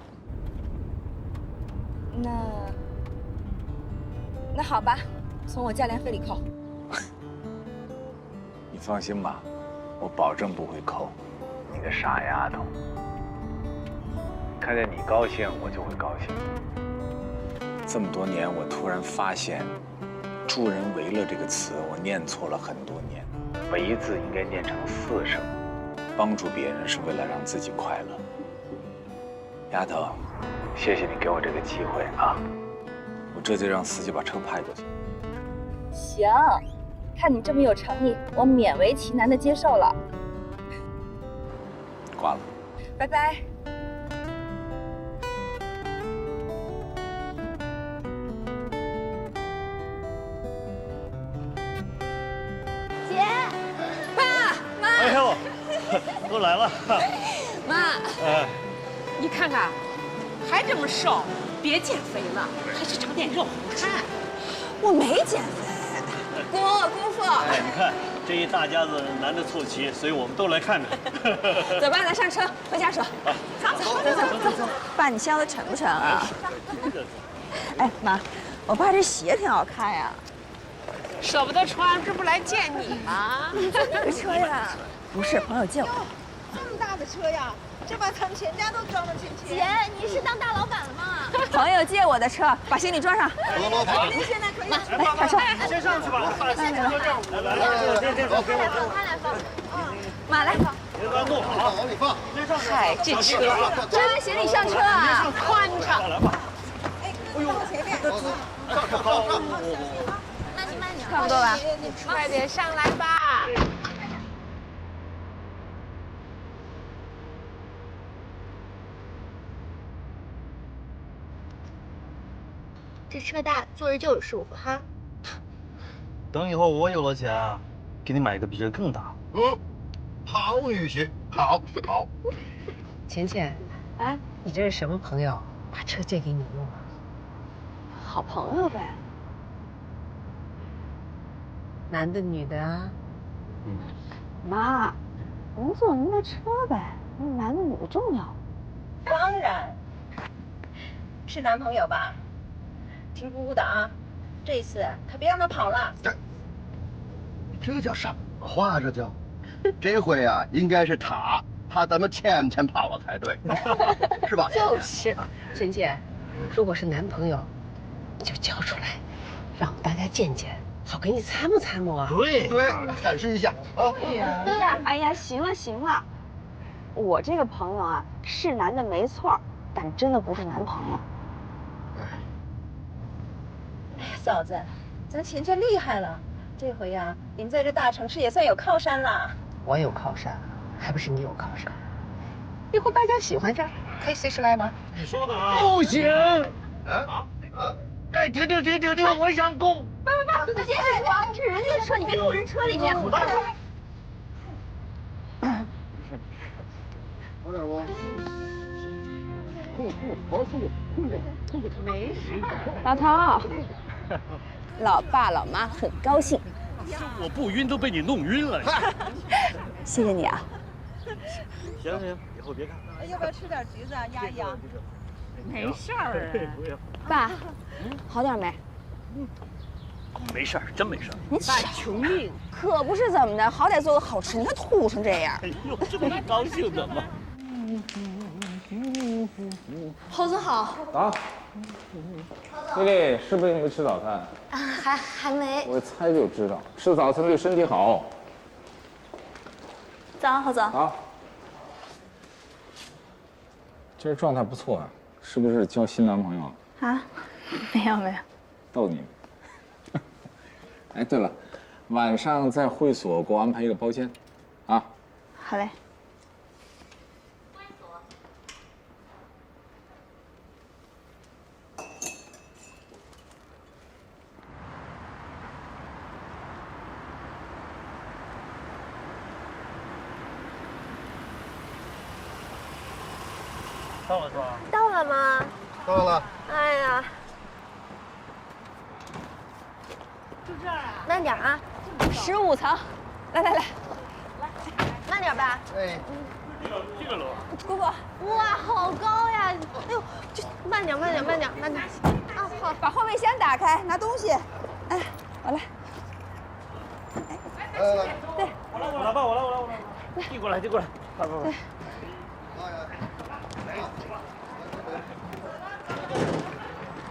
那好吧，从我教练费里扣。你放心吧，我保证不会扣。你个傻丫头，看见你高兴，我就会高兴。这么多年，我突然发现“助人为乐”这个词，我念错了很多年。“为”字应该念成4声，帮助别人是为了让自己快乐。丫头，谢谢你给我这个机会啊！我这就让司机把车派过去。行，看你这么有诚意，我勉为其难的接受了。挂了。拜拜。姐，爸妈。哎呦，都来了。妈，哎，你看看，还这么瘦，别减肥了，还是长点肉好看。我没减肥，姑父。哎，你看这一大家子男的凑齐，所以我们都来看着。走吧，咱上车回家说。走。爸，你削的沉不沉啊？哎，妈，我爸这鞋挺好看呀。舍不得穿，这不来见你吗？你坐哪个车呀？不是，朋友借我。这么大的车呀，这把咱们全家都装得进去。姐，你是当大老板了吗？朋友借我的车，把行李装上。您现在可以。来，上车。先上去吧，把行李搁这儿。来，给我。他来放。妈来。别乱动，好，往里放。嗨，这车真行李上车啊，宽敞。来吧。哎呦，前面。上车高。慢点。差不多吧。快点上来吧。这车大，坐着就有舒服哈。等以后我有了钱啊，给你买一个比这更大。好，雨欣，好。浅浅，哎，你这是什么朋友？把车借给你用啊？好朋友呗。男的女的啊？妈，您坐您的车呗，男的女的重要。当然，是男朋友吧？听姑姑的啊，这次可别让他跑了。这叫什么话？这叫，这回啊，应该是他怕咱们倩倩跑了才对，是吧？就是，浅浅，如果是男朋友，你就交出来，让大家见见，好给你参谋参谋啊。对，展示一下啊。对呀。哎呀，行了，我这个朋友啊是男的没错，但真的不是男朋友。哎呀，嫂子，咱倩倩厉害了，这回呀，您在这大城市也算有靠山了。我有靠山，还不是你有靠山？以后大家喜欢这儿，可以随时来玩。你说的啊？不行。哎，停，我想动。爸，这是人家的车，你别坐人车里面。好点不？没事。老头，老爸老妈很高兴。我不晕都被你弄晕了。谢谢你啊。行，以后别看。要不要吃点橘子啊，压一压？没事儿。爸，好点没？没事儿，真没事儿。你求命，可不是怎么的，好歹做个好吃，你看吐成这样。哎呦，这不是高兴的吗？侯总好。啊，丽丽，是不是你没吃早餐？啊，还没。我一猜就知道，吃早餐对身体好。早，侯总。好。今儿状态不错啊，是不是交新男朋友了？啊，没有。逗你。哎，对了，晚上在会所给我安排一个包间，啊。好嘞。到了是吧？到了吗？到了。哎呀，就这儿啊？慢点啊！ 15层，来，慢点吧。哎，这个楼。姑父，哇，好高呀！哎呦，这慢点，慢点，慢点，慢点。啊，好，把后备箱打开，拿东西。哎，我来。对，我来吧，我来。递过来，快。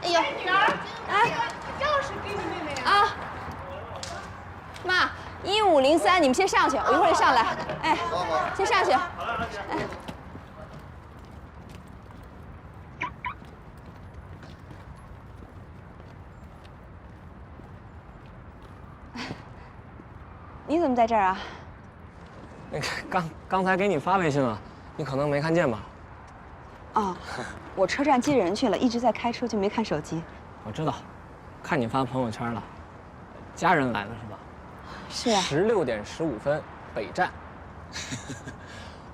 哎呦，女儿，哎，钥匙给你妹妹啊。妈，1503，你们先上去，我一会儿就上来。哎，先上去。哎。你怎么在这儿啊？那个刚才给你发微信了，你可能没看见吧？哦，我车站接人去了，一直在开车，就没看手机。我知道，看你发朋友圈了，家人来了是吧？是啊。16点15分，北站。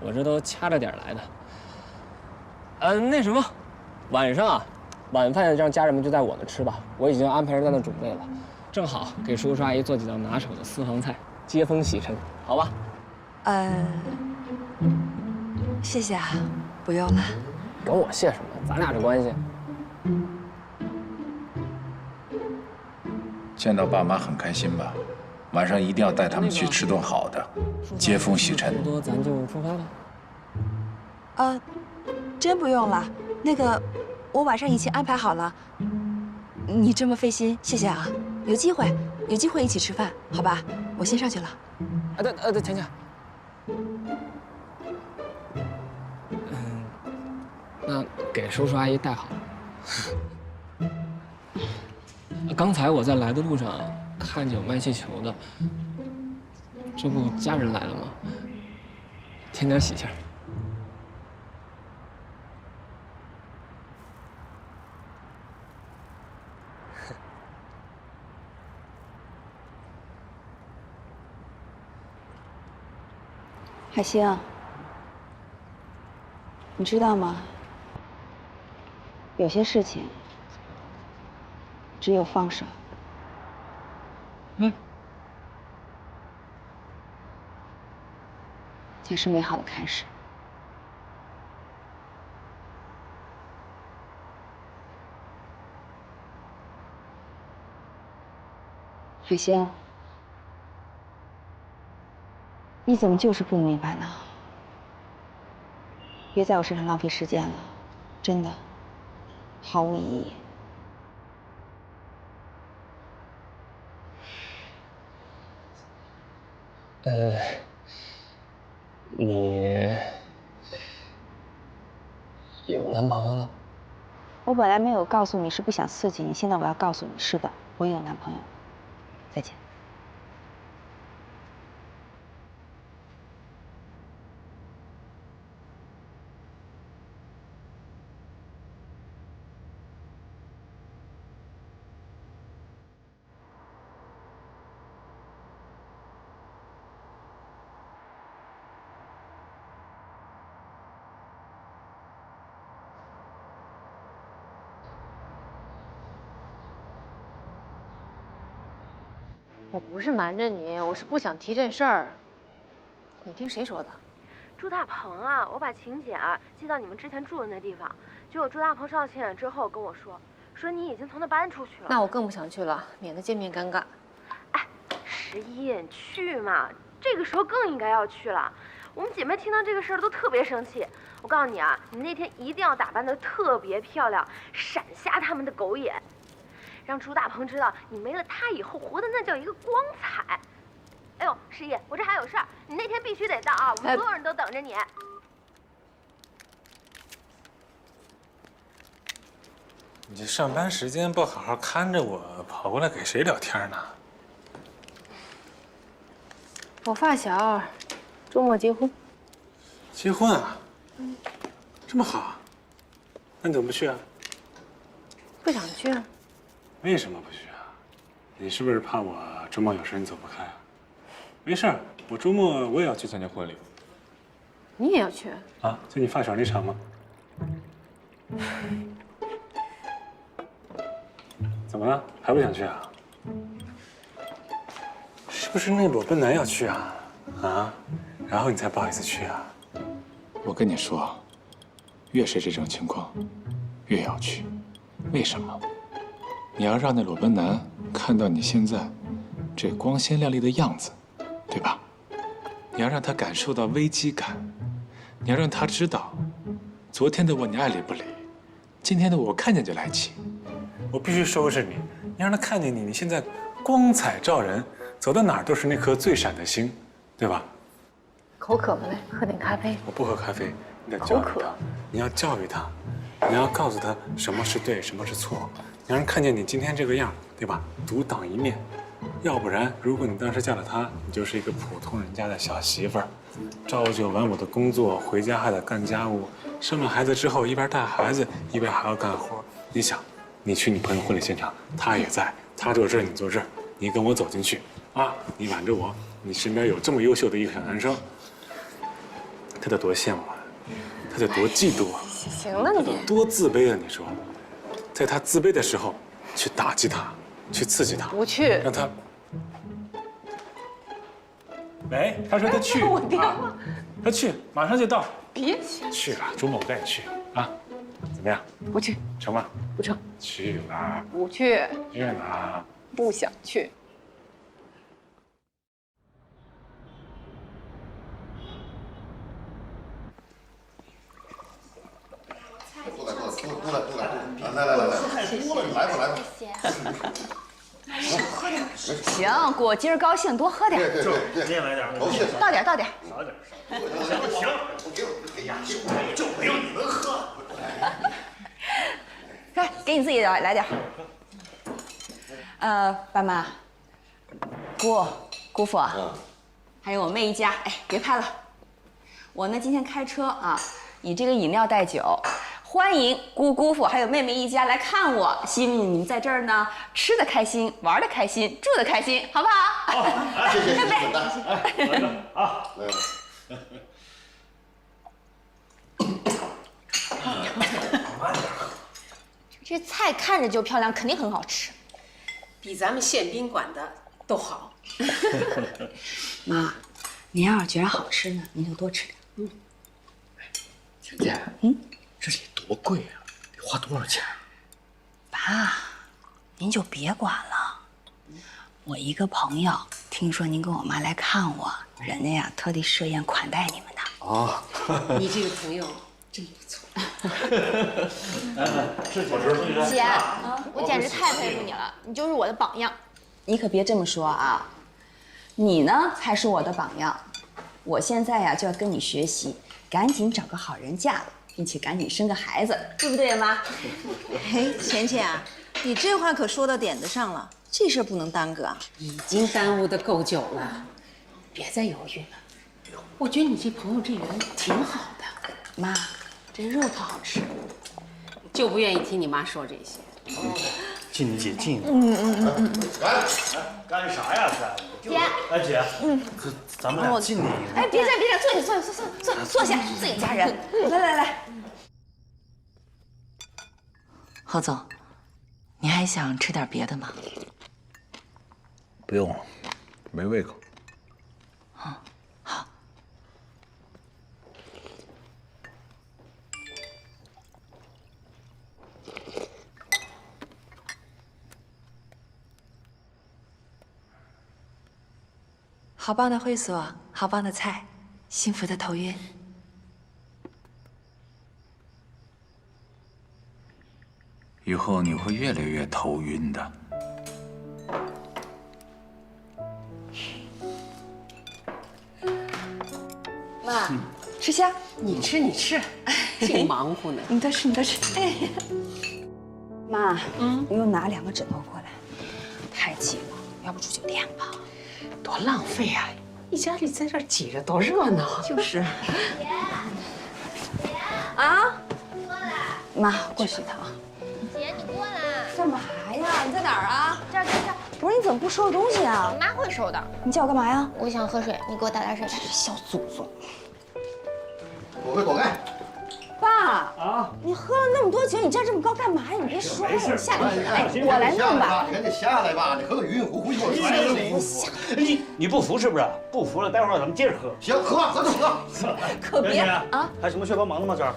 我这都掐着点来的。那什么，晚上啊，晚饭让家人们就在我那吃吧，我已经安排人在那准备了，正好给叔叔阿姨做几道拿手的私房菜，接风洗尘，好吧？谢谢啊，不用了。跟我谢什么？咱俩这关系。见到爸妈很开心吧？晚上一定要带他们去吃顿好的，接风洗尘。差不多咱就出发了。真不用了。那个，我晚上已经安排好了。你这么费心，谢谢啊。有机会一起吃饭，好吧？我先上去了。对，钱。那给叔叔阿姨带好。刚才我在来的路上看见有卖气球的，这不家人来了吗？添点喜气儿。海星，你知道吗？有些事情只有放手，才是美好的开始。海星，你怎么就是不明白呢？别在我身上浪费时间了，真的毫无意义。你有男朋友了？我本来没有告诉你是不想刺激你，现在我要告诉你，是的，我有男朋友。再见。我不是瞒着你，我是不想提这事儿。你听谁说的？朱大鹏啊，我把请柬寄到你们之前住的那地方，结果朱大鹏收到请柬之后跟我说你已经从那搬出去了。那我更不想去了，免得见面尴尬。哎，11，你去嘛，这个时候更应该要去了。我们姐妹听到这个事儿都特别生气。我告诉你啊，你那天一定要打扮得特别漂亮，闪瞎他们的狗眼。让朱大鹏知道你没了他以后活的那叫一个光彩。哎呦，11，我这还有事儿，你那天必须得到啊，我们所有人都等着你。你这上班时间不好好看着我，跑过来给谁聊天呢？我发小周末结婚。结婚啊？这么好，那你怎么不去啊？不想去啊。为什么不去啊？你是不是怕我周末有事你走不开啊？没事儿，我周末我也要去参加婚礼。你也要去啊？就你发小那场吗？怎么了？还不想去啊？是不是那裸奔男要去啊？啊？然后你才不好意思去啊？我跟你说，越是这种情况，越要去。为什么？你要让那裸奔男看到你现在这光鲜亮丽的样子，对吧？你要让他感受到危机感，你要让他知道，昨天的我你爱理不理，今天的我看见就来气。我必须收拾你，你让他看见你现在光彩照人，走到哪儿都是那颗最闪的星，对吧？口渴吗？来喝点咖啡。我不喝咖啡，你得教育他，你要教育他，你要告诉他什么是对，什么是错，你让人看见你今天这个样，对吧？独当一面。要不然，如果你当时嫁了他，你就是一个普通人家的小媳妇儿，朝九晚五的工作，回家还得干家务，生了孩子之后一边带孩子一边还要干活。你想，你去你朋友婚礼现场，他也在，他坐这儿，你坐这儿，你跟我走进去啊，你挽着我，你身边有这么优秀的一个小男生，他得多羡慕啊，他得多嫉妒啊，行了你，他得多自卑啊！你说，在他自卑的时候去打击他。去刺激他，不去，让他。喂，他说他去，我电话，他去，马上就到。别去，去了，周末我带你去啊，怎么样？不去，成吗？不成。去了，不去，去了，不想去。来吧。行，果今儿高兴，多喝点。对，你也来点。倒点。少点。行，哎呀，就没有你能喝。来，给你自己来点。爸妈，姑父，还有我妹一家，哎，别拍了。我呢今天开车啊，以这个饮料代酒。欢迎姑父还有妹妹一家来看我，希望你们在这儿呢吃的开心，玩的开心，住的开心，好不好？好，谢谢，拜拜。来了啊，来了。这菜看着就漂亮，肯定很好吃，比咱们县宾馆的都好。妈，您要是觉得好吃呢，您就多吃点。倩倩，这里多贵啊，得花多少钱？爸，您就别管了。我一个朋友听说您跟我妈来看我，人家呀特地设宴款待你们的。哦，你这个朋友真不错。是好吃。姐，我简直太佩服你了，你就是我的榜样。你可别这么说啊，你呢才是我的榜样。我现在呀就要跟你学习，赶紧找个好人嫁了。并且赶紧生个孩子，对不对呀，妈？嘿，倩倩啊，你这话可说到点子上了，这事不能耽搁啊。已经耽误的够久了，别再犹豫了。我觉得你这朋友这人挺好的。妈，这肉可好吃，就不愿意听你妈说这些。敬姐敬。干啥呀？姐，哎姐，咱们俩敬你。哎，别站，坐下，自己家人。来。侯总，你还想吃点别的吗？不用了，没胃口。好。好棒的会所，好棒的菜，幸福的头晕。以后你会越来越头晕的。妈，吃虾。你吃，净忙活呢。你多吃。哎呀，妈，你又拿2个枕头过来，太挤了，要不住酒店吧？多浪费啊！一家里在这儿挤着多热闹。就是。啊，妈，过去一趟。姐，你过来。干嘛呀？你在哪儿啊？这儿。不是，你怎么不收拾东西啊？你妈会收的。你叫我干嘛呀？我想喝水，你给我打水。小祖宗。躲开！爸啊！你喝了那么多多久？你站这么高干嘛呀？你别摔了，下来。哎，我来弄吧。赶紧下来吧，你喝个晕晕乎乎一会儿。你不服是不是？不服了，待会儿咱们接着喝。行，喝，咱就喝。可别啊！还有什么需要帮忙的吗？这儿，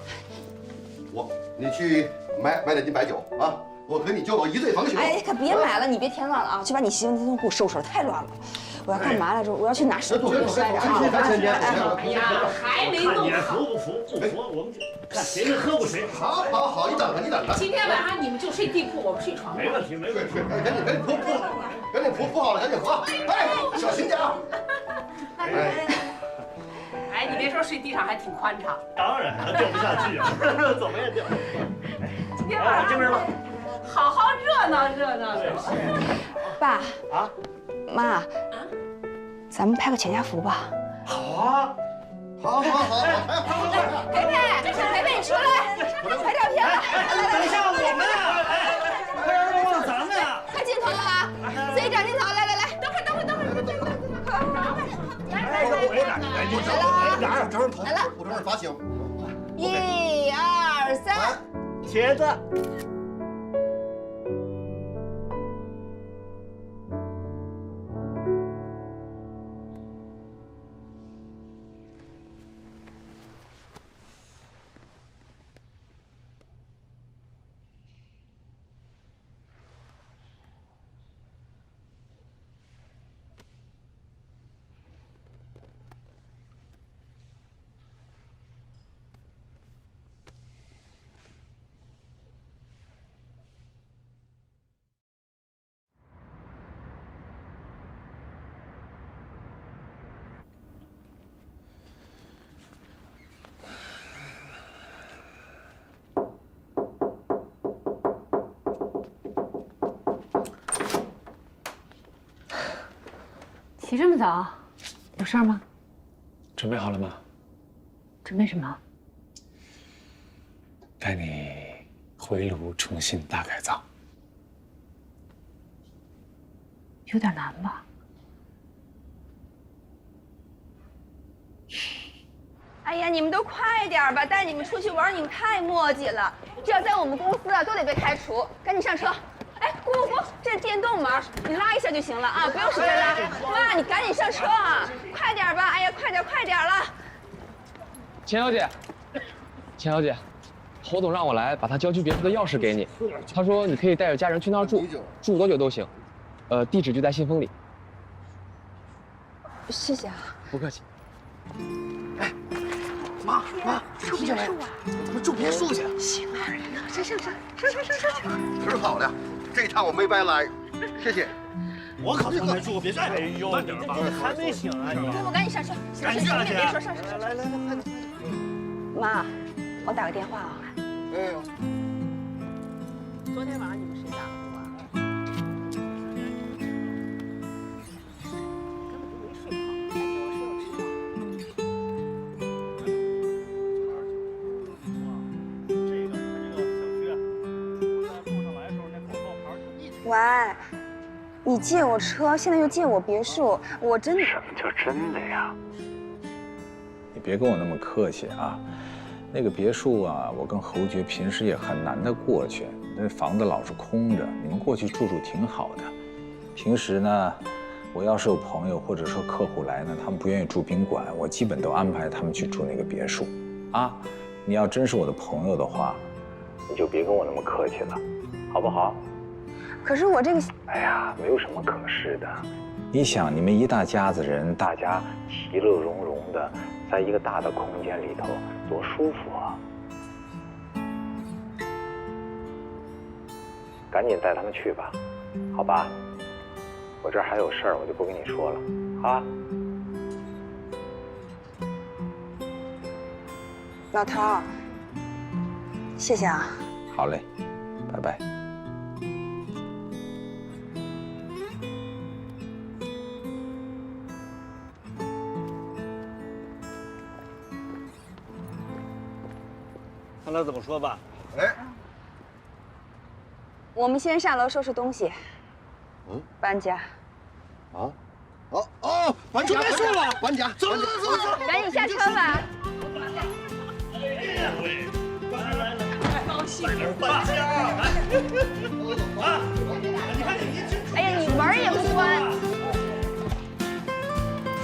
你去买2斤白酒啊，我和你就到一醉方休。哎，可别买了，你别添乱了啊！去把你媳妇那东西给我收拾了，太乱了。我要干嘛来着？我要去拿水。别摔着啊！哎呀，还没弄好。服不服？不服，我们看谁能喝过谁。好，你等着，你等着。今天晚上你们就睡地铺，我们睡床。没问题，没问题。赶紧铺好了，赶紧喝。哎，小心点啊！哎，你别说，睡地上还挺宽敞。当然了，掉不下去啊，怎么也掉。今天晚上精神了，好好热闹热闹。爸啊，妈，咱们拍个全家福吧。好啊，好。培培，你出来，拍照片了。等一下，我们啊，快让忘了咱们啊！快镜头了啊！自己找镜头，来，等会儿。我这儿发型。 1、2、3，茄子。起这么早，有事儿吗？准备好了吗？准备什么？带你回炉重新大改造。有点难吧？哎呀，你们都快点吧！带你们出去玩，你们太磨叽了。这要在我们公司啊，都得被开除。赶紧上车！哎，不，这是电动门，你拉一下就行了啊，不用使劲拉。妈，你赶紧上车啊！快点吧！哎呀，快点了！钱小姐，侯总让我来把他郊区别墅的钥匙给你，他说你可以带着家人去那儿住多久都行，地址就在信封里。谢谢啊。不客气。妈，住别墅啊？我们住别墅去。行啊，上。可是好了，这趟我没白来，谢谢。我可从没住过别墅。哎呦，慢点吧，还没醒啊你！我赶紧上车，赶紧上去！别说上。来，快点！妈，我打个电话啊。哎。昨天晚上你们谁打的呼啊？根本就没睡好，还给我说我迟到。喂，你借我车，现在又借我别墅，我真的……什么叫真的呀？你别跟我那么客气啊！那个别墅啊，我跟侯爵平时也很难得过去，那房子老是空着，你们过去住挺好的。平时呢，我要是有朋友或者说客户来呢，他们不愿意住宾馆，我基本都安排他们去住那个别墅。啊，你要真是我的朋友的话，你就别跟我那么客气了，好不好？可是我这个……哎呀，没有什么可是的。你想，你们一大家子人，大家其乐融融的，在一个大的空间里头，多舒服啊！赶紧带他们去吧，好吧？我这儿还有事儿，我就不跟你说了，啊？老头儿，谢谢啊。好嘞，拜拜。看他怎么说吧。哎，我们先上楼收拾东西。搬家。哦，搬家别墅了，搬家，走，赶紧下车吧。来，高兴喜迎搬家。啊！你看你这，哎呀，你门也不关。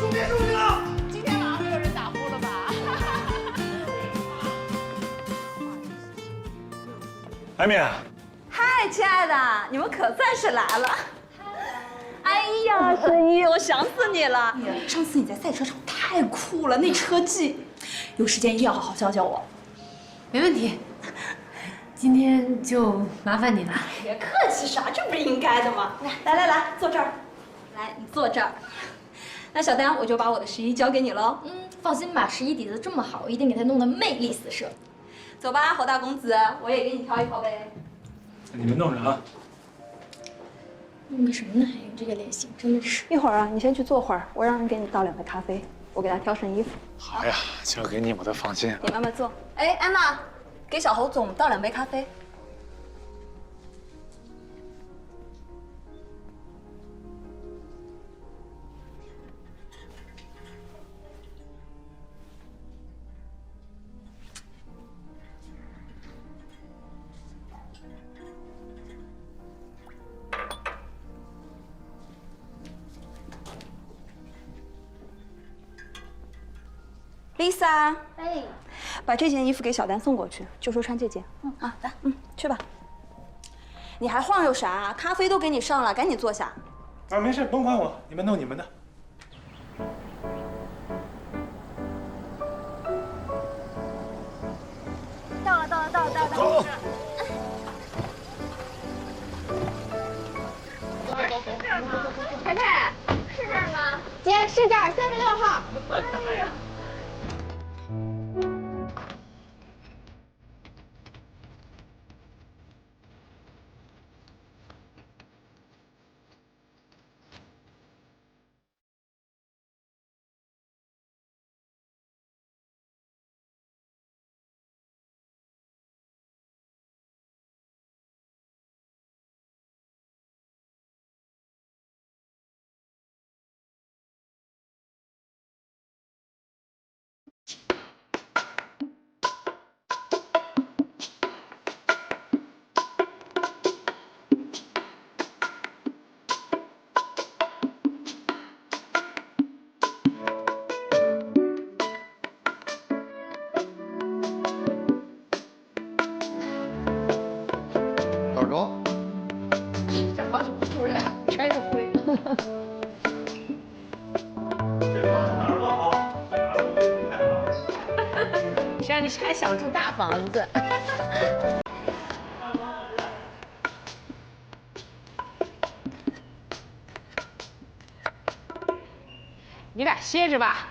注定！今天晚上没有人打呼了吧？艾米，嗨，亲爱的，你们可算是来了。哎呀，沈一，我想死你了！上次你在赛车场太酷了，那车技，有时间一定要好好教教我。没问题，今天就麻烦你了。别客气啥，这不是应该的吗？来，坐这儿。来，你坐这儿。那小丹，我就把我的11交给你喽。放心吧，11底子这么好，我一定给他弄得魅力四射。走吧，侯大公子，我也给你挑一口呗。你们弄啥？弄个什么呢？还有这个脸型，真的是。一会儿啊，你先去坐会儿，我让人给你倒2杯咖啡，我给他挑身衣服。好呀，交给你我都放心。你慢慢坐。哎，安娜，给小侯总倒2杯咖啡。Lisa， 哎，把这件衣服给小丹送过去，就说穿这件。好的，去吧。你还晃悠啥？咖啡都给你上了，赶紧坐下。啊，没事，甭管我，你们弄你们的。到了。走。凯凯，是这儿吗？姐，是这儿，36号。哎呀。老周，这房子不是全是灰。谁让你还想住大房子？你俩歇着吧。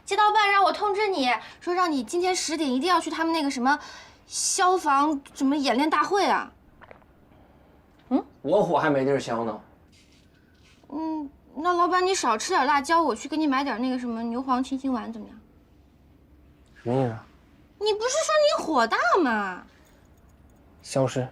街道办让我通知你说，让你今天10点一定要去他们那个什么消防什么演练大会啊。我火还没地儿消呢。那老板你少吃点辣椒，我去给你买点那个什么牛黄清心丸怎么样？什么意思？你不是说你火大吗？消失。